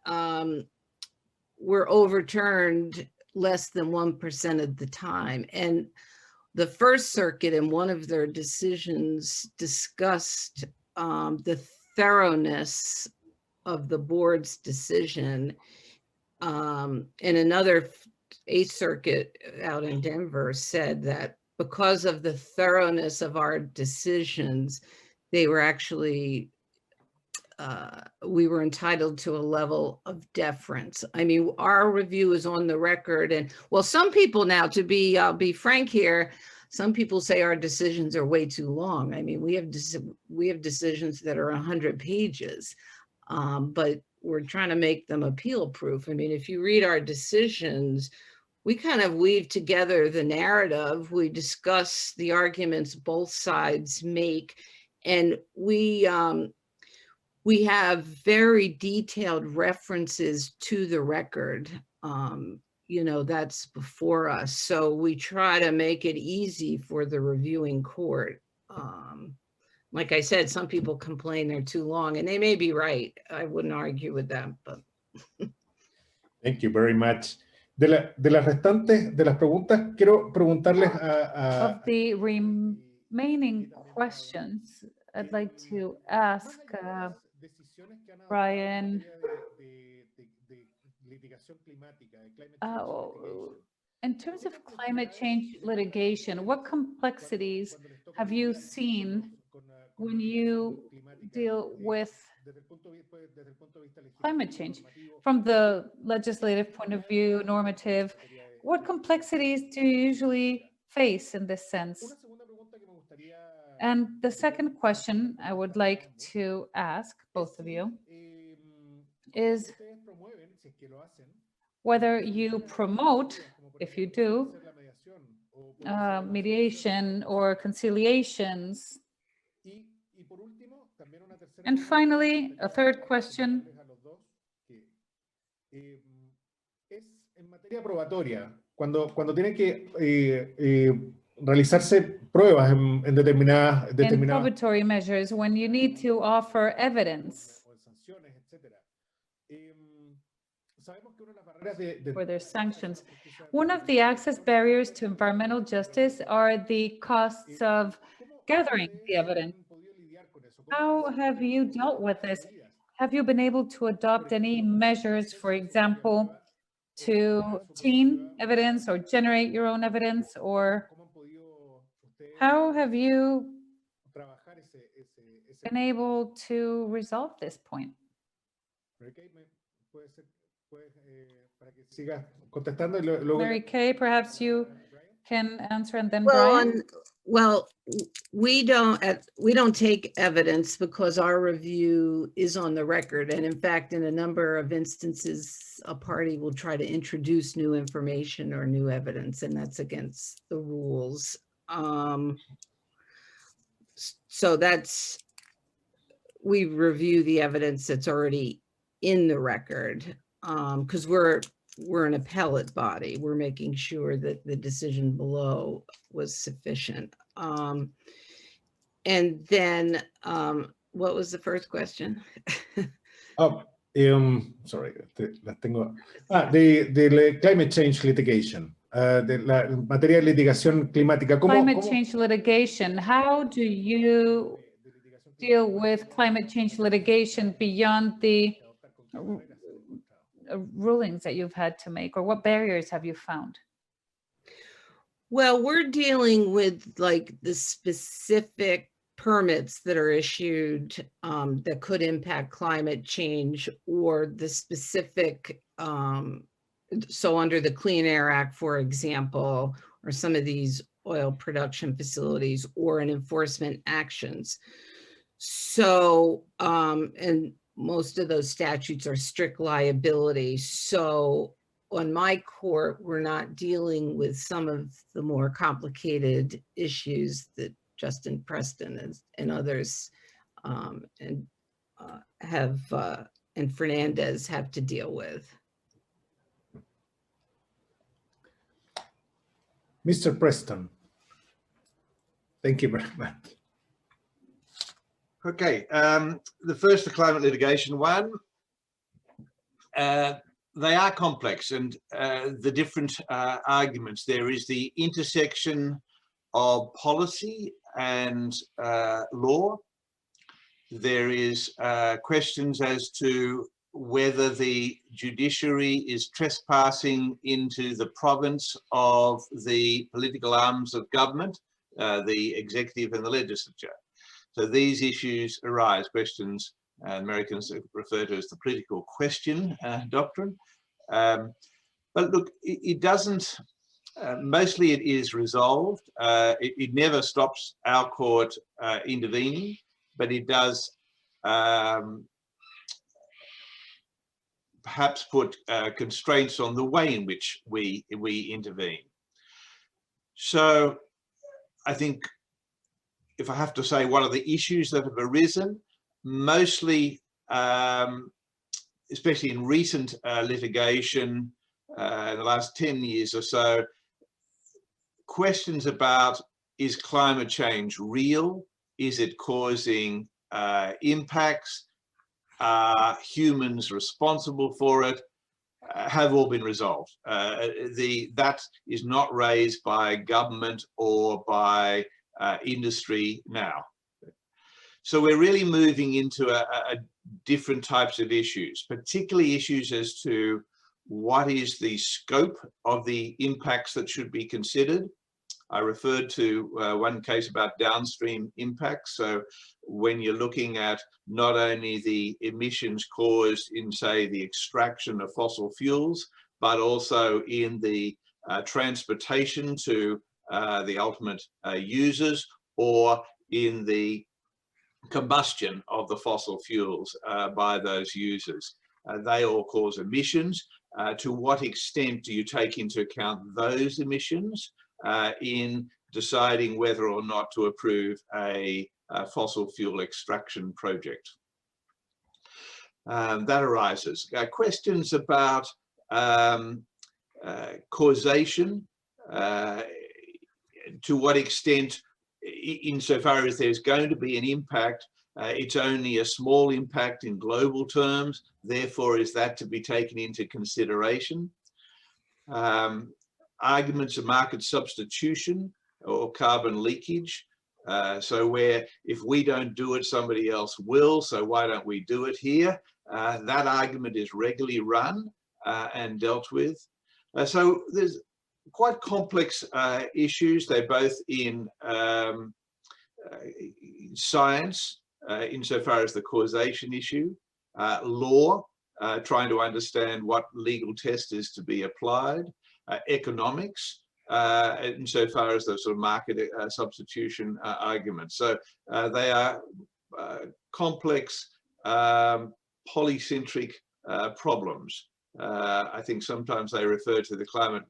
S6: were overturned less than 1% of the time. And the First Circuit in one of their decisions discussed the thoroughness of the board's decision. And another Eighth Circuit out in Denver said that because of the thoroughness of our decisions, they were actually, we were entitled to a level of deference. I mean, our review is on the record, and well, some people now, I'll be frank here, some people say our decisions are way too long. I mean, we have decisions that are 100 pages, but we're trying to make them appeal proof. I mean, if you read our decisions, we kind of weave together the narrative. We discuss the arguments both sides make, and we have very detailed references to the record. You know, that's before us. So we try to make it easy for the reviewing court. Like I said, some people complain they're too long, and they may be right. I wouldn't argue with that, but.
S7: Thank you very much. De las restantes, de las preguntas, quiero preguntarles
S4: Of the remaining questions, I'd like to ask Brian, in terms of climate change litigation, what complexities have you seen when you deal with climate change? From the legislative point of view, normative, what complexities do you usually face in this sense? And the second question I would like to ask both of you is whether you promote, if you do, mediation or conciliations. And finally, a third question.
S7: En materia probatoria, cuando tienen que realizarse pruebas en determinadas...
S4: In probatory measures, when you need to offer evidence, or there's sanctions. One of the access barriers to environmental justice are the costs of gathering the evidence. How have you dealt with this? Have you been able to adopt any measures, for example, to obtain evidence or generate your own evidence? Or how have you been able to resolve this point? Mary Kay, perhaps you can answer, and then Brian.
S6: Well, we don't take evidence because our review is on the record. And in fact, in a number of instances, a party will try to introduce new information or new evidence, and that's against the rules. So we review the evidence that's already in the record, because we're an appellate body. We're making sure that the decision below was sufficient. And then, what was the first question?
S7: Sorry, las tengo. De climate change litigation, de la materia de litigación climática.
S4: Climate change litigation, how do you deal with climate change litigation beyond the rulings that you've had to make, or what barriers have you found?
S6: Well, we're dealing with like the specific permits that are issued that could impact climate change, or the specific, so under the Clean Air Act, for example, or some of these oil production facilities, or in enforcement actions. So, and most of those statutes are strict liability. So on my court, we're not dealing with some of the more complicated issues that Justin Preston and others and Fernandez have to deal with.
S7: Mr. Preston, thank you very much.
S9: Okay, the first, the climate litigation one. they are complex, and the different arguments. There is the intersection of policy and law. There is questions as to whether the judiciary is trespassing into the province of the political arms of government, the executive and the legislature. So these issues arise, questions Americans refer to as the political question doctrine. But look, it doesn't, mostly it is resolved. It never stops our court intervening, but it does perhaps put constraints on the way in which we intervene. So I think if I have to say what are the issues that have arisen, mostly, especially in recent litigation, in the last 10 years or so, questions about, is climate change real? Is it causing impacts? Are humans responsible for it? Have all been resolved. That is not raised by government or by industry now. So we're really moving into a different types of issues, particularly issues as to what is the scope of the impacts that should be considered. I referred to one case about downstream impacts. So when you're looking at not only the emissions caused in, say, the extraction of fossil fuels, but also in the transportation to the ultimate users, or in the combustion of the fossil fuels by those users. They all cause emissions. To what extent do you take into account those emissions in deciding whether or not to approve a fossil fuel extraction project? That arises. Questions about causation, to what extent, insofar as there's going to be an impact, it's only a small impact in global terms, therefore is that to be taken into consideration? Arguments of market substitution or carbon leakage. So where if we don't do it, somebody else will, so why don't we do it here? That argument is regularly run and dealt with. So there's quite complex issues. They're both in science, insofar as the causation issue, law, trying to understand what legal test is to be applied, economics, insofar as the sort of market substitution arguments. So they are complex, polycentric problems. I think sometimes they refer to the climate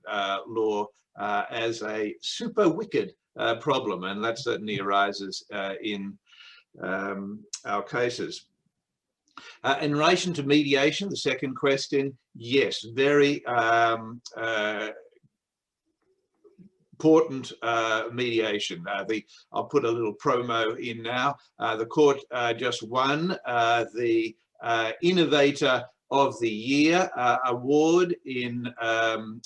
S9: law as a super wicked problem, and that certainly arises in our cases. In relation to mediation, the second question, yes, very important mediation. I'll put a little promo in now. The court just won the Innovator of the Year award in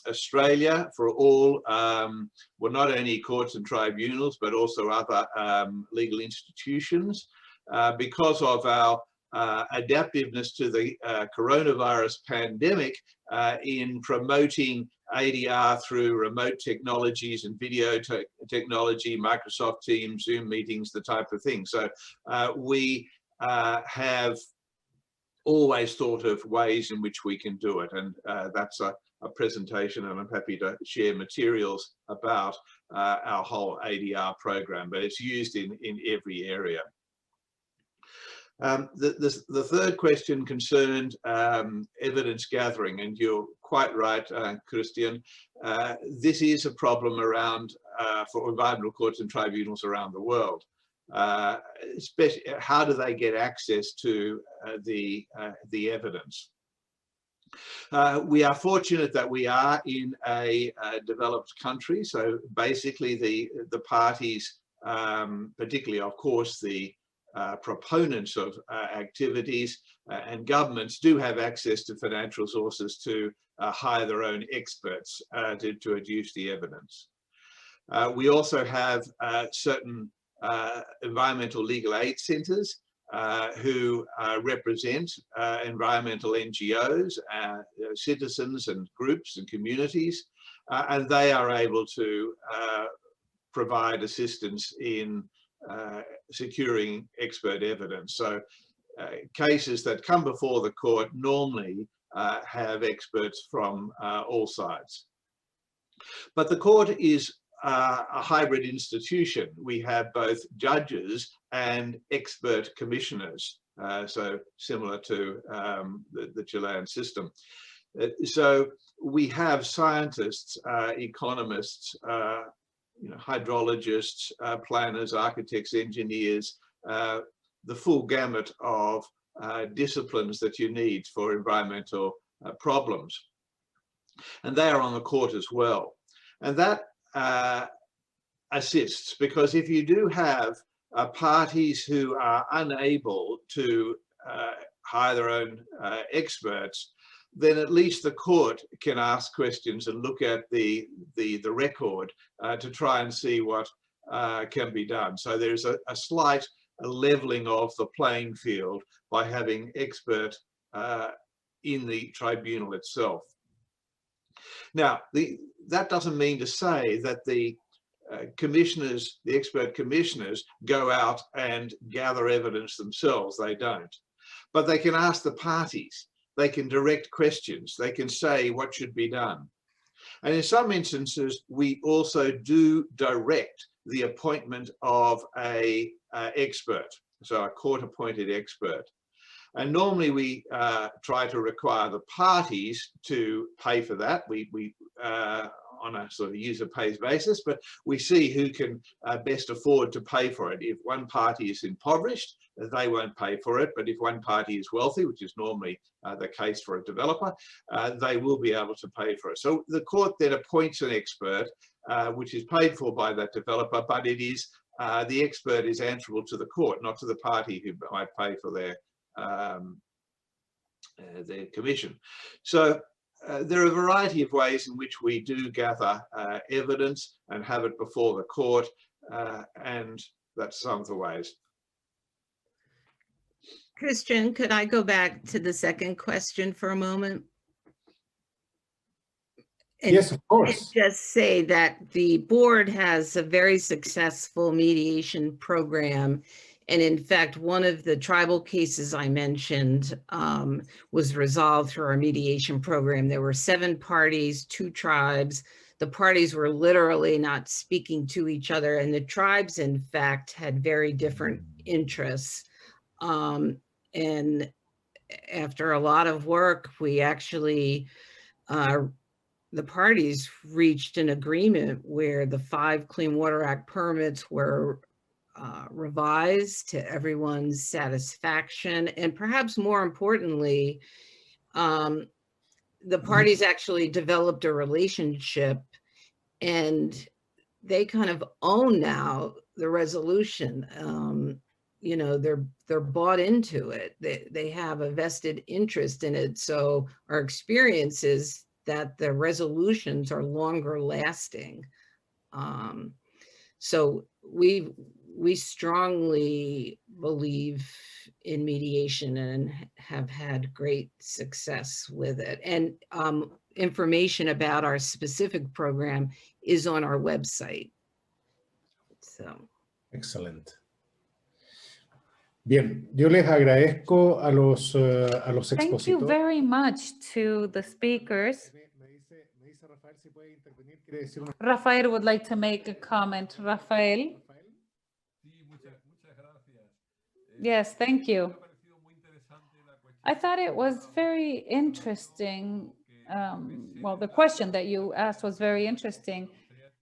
S9: Australia for all, well, not only courts and tribunals, but also other legal institutions, because of our adaptiveness to the coronavirus pandemic in promoting ADR through remote technologies and video technology, Microsoft Teams, Zoom meetings, the type of thing. So we have always thought of ways in which we can do it, and that's a presentation, and I'm happy to share materials about our whole ADR program, but it's used in every area. The third question concerned evidence gathering, and you're quite right, Cristián. This is a problem around for environmental courts and tribunals around the world. Especially, how do they get access to the evidence? We are fortunate that we are in a developed country, so basically the parties, particularly of course the proponents of activities, and governments do have access to financial sources to hire their own experts to adduce the evidence. We also have certain environmental legal aid centres who represent environmental NGOs, citizens and groups and communities, and they are able to provide assistance in securing expert evidence. So cases that come before the court normally have experts from all sides. But the court is a hybrid institution. We have both judges and expert commissioners, so similar to the Chilean system. So we have scientists, economists, hydrologists, planners, architects, engineers, the full gamut of disciplines that you need for environmental problems. And they are on the court as well. And that assists, because if you do have parties who are unable to hire their own experts, then at least the court can ask questions and look at the record to try and see what can be done. So there's a slight leveling of the playing field by having expert in the tribunal itself. Now, that doesn't mean to say that the commissioners, the expert commissioners, go out and gather evidence themselves. They don't. But they can ask the parties. They can direct questions. They can say what should be done. And in some instances, we also do direct the appointment of an expert, so a court-appointed expert. And normally we try to require the parties to pay for that. We on a sort of user pays basis, but we see who can best afford to pay for it. If one party is impoverished, they won't pay for it. But if one party is wealthy, which is normally the case for a developer, they will be able to pay for it. So the court then appoints an expert, which is paid for by that developer, but it is the expert is answerable to the court, not to the party who might pay for their commission. So there are a variety of ways in which we do gather evidence and have it before the court, and that's some of the ways.
S6: Cristián, could I go back to the second question for a moment? And
S7: yes, of course.
S6: Just say that the board has a very successful mediation program. And in fact, one of the tribal cases I mentioned was resolved through our mediation program. There were 7 parties, 2 tribes. The parties were literally not speaking to each other. And the tribes, in fact, had very different interests. And after a lot of work, we actually, the parties reached an agreement where the 5 Clean Water Act permits were revised to everyone's satisfaction. And perhaps more importantly, the parties actually developed a relationship, and they kind of own now the resolution. You know, they're bought into it. They have a vested interest in it. So our experience is that the resolutions are longer lasting. So we strongly believe in mediation and have had great success with it. And information about our specific program is on our website. So.
S7: Excelente. Bien, yo les agradezco a los expositores.
S4: Thank you very much to the speakers. Rafael would like to make a comment. Rafael? Yes, thank you. I thought it was very interesting. Well, the question that you asked was very interesting,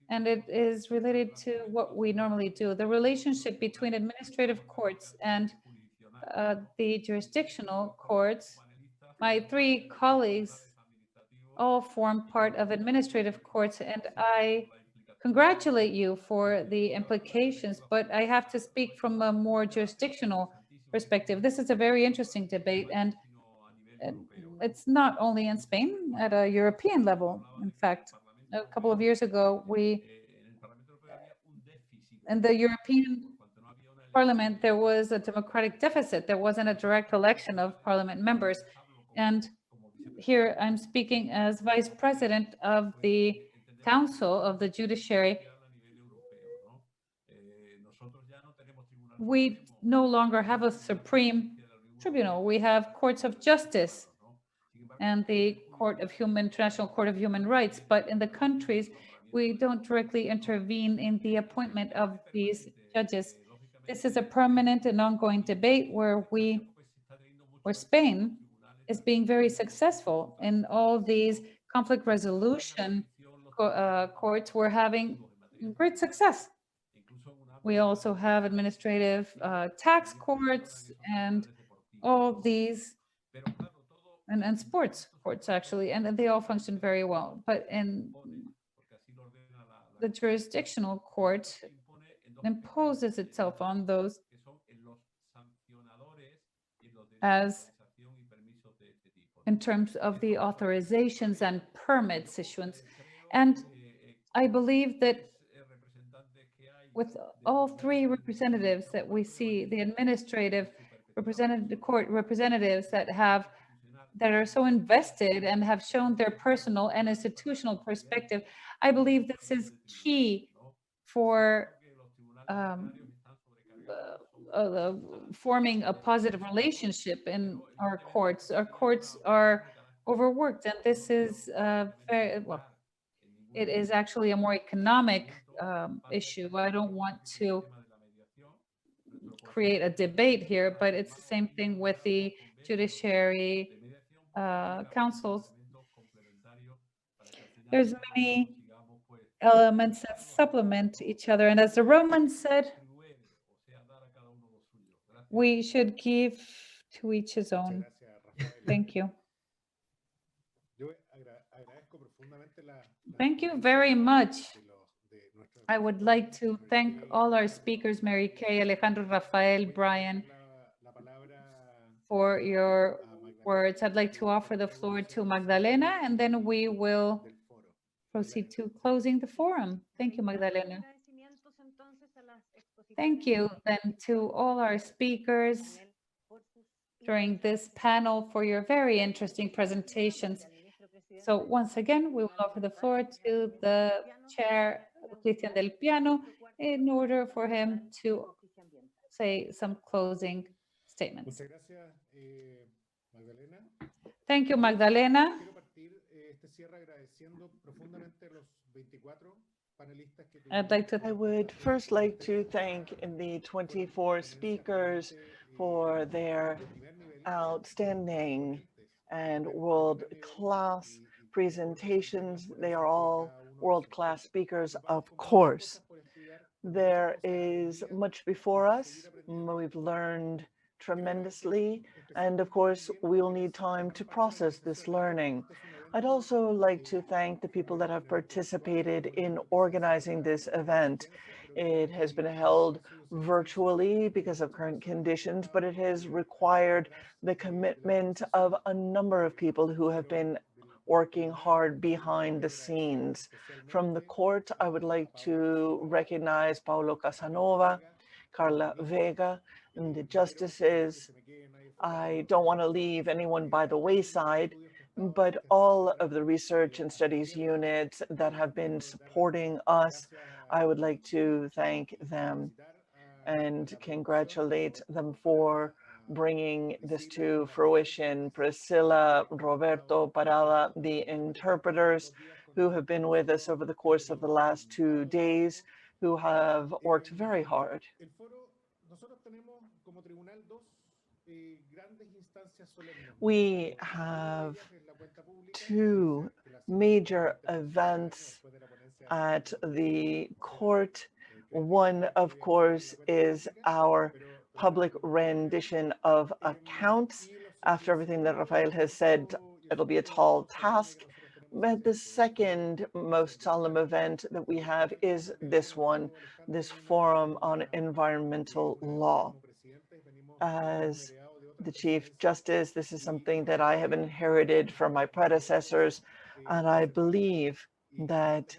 S4: and it is related to what we normally do. The relationship between administrative courts and the jurisdictional courts. My 3 colleagues all form part of administrative courts, and I congratulate you for the implications, but I have to speak from a more jurisdictional perspective. This is a very interesting debate, and it's not only in Spain, at a European level. In fact, a couple of years ago, in the European Parliament, there was a democratic deficit. There wasn't a direct election of Parliament members. And here I'm speaking as Vice President of the Council of the Judiciary. We no longer have a Supreme Tribunal. We have courts of justice and the International Court of Human Rights. But in the countries, we don't directly intervene in the appointment of these judges. This is a permanent and ongoing debate where Spain is being very successful in all these conflict resolution courts. We're having great success. We also have administrative tax courts and all these, and sports courts actually, and they all function very well. But in the jurisdictional court imposes itself on those as in terms of the authorizations and permits issuance. And I believe that with all three representatives that we see, the administrative representative, court representatives that are so invested and have shown their personal and institutional perspective, I believe this is key for forming a positive relationship in our courts. Our courts are overworked, and this is very well. It is actually a more economic issue. I don't want to create a debate here, but it's the same thing with the judiciary councils. There's many elements that supplement each other, and as the Romans said, we should give to each his own. Thank you. Thank you very much. I would like to thank all our speakers, Mary Kay, Alejandro, Rafael, Brian, for your words. I'd like to offer the floor to Magdalena, and then we will proceed to closing the forum. Thank you, Magdalena. Thank you then to all our speakers during this panel for your very interesting presentations. So once again, we will offer the floor to the chair, Cristián Delpiano, in order for him to say some closing statements. Thank you, Magdalena. I would first like to thank the 24 speakers for their outstanding and world-class presentations. They are all world-class speakers, of course. There is much before us. We've learned tremendously, and of course, we'll need time to process this learning. I'd also like to thank the people that have participated in organizing this event. It has been held virtually because of current conditions, but it has required the commitment of a number of people who have been working hard behind the scenes. From the court, I would like to recognize Paulo Casanova, Carla Vega, and the justices. I don't want to leave anyone by the wayside, but all of the research and studies units that have been supporting us, I would like to thank them and congratulate them for bringing this to fruition. Priscilla, Roberto, Parada, the interpreters who have been with us over the course of the last 2 days, who have worked very hard. We have 2 major events at the court. One, of course, is our public rendition of accounts. After everything that Rafael has said, it'll be a tall task,
S3: But the second most solemn event that we have is this one, this forum on environmental law. As the Chief Justice, this is something that I have inherited from my predecessors, and I believe that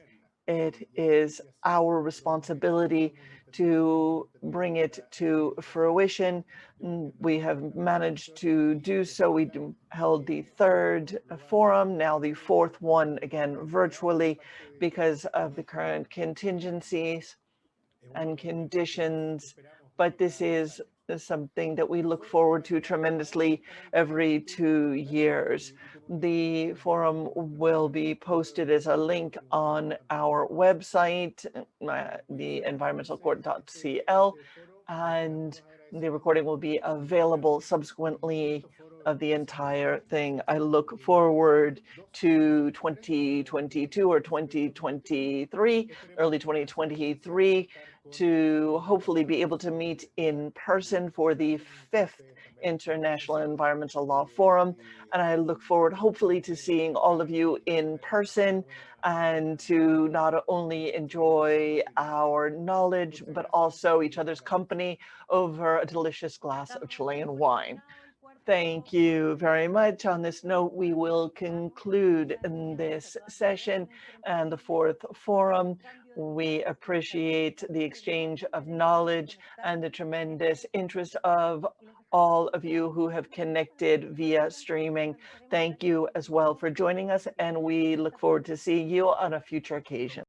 S3: it is our responsibility to bring it to fruition. We have managed to do so. We held the third forum, now the fourth one, again, virtually, because of the current contingencies and conditions. But this is something that we look forward to tremendously every 2 years. The forum will be posted as a link on our website, the environmentalcourt.cl, and the recording will be available subsequently of the entire thing. I look forward to 2022 or 2023, early 2023, to hopefully be able to meet in person for the 5th International Environmental Law Forum. And I look forward hopefully to seeing all of you in person and to not only enjoy our knowledge, but also each other's company over a delicious glass of Chilean wine. Thank you very much. On this note, we will conclude this session and the fourth forum. We appreciate the exchange of knowledge and the tremendous interest of all of you who have connected via streaming. Thank you as well for joining us, and we look forward to seeing you on a future occasion.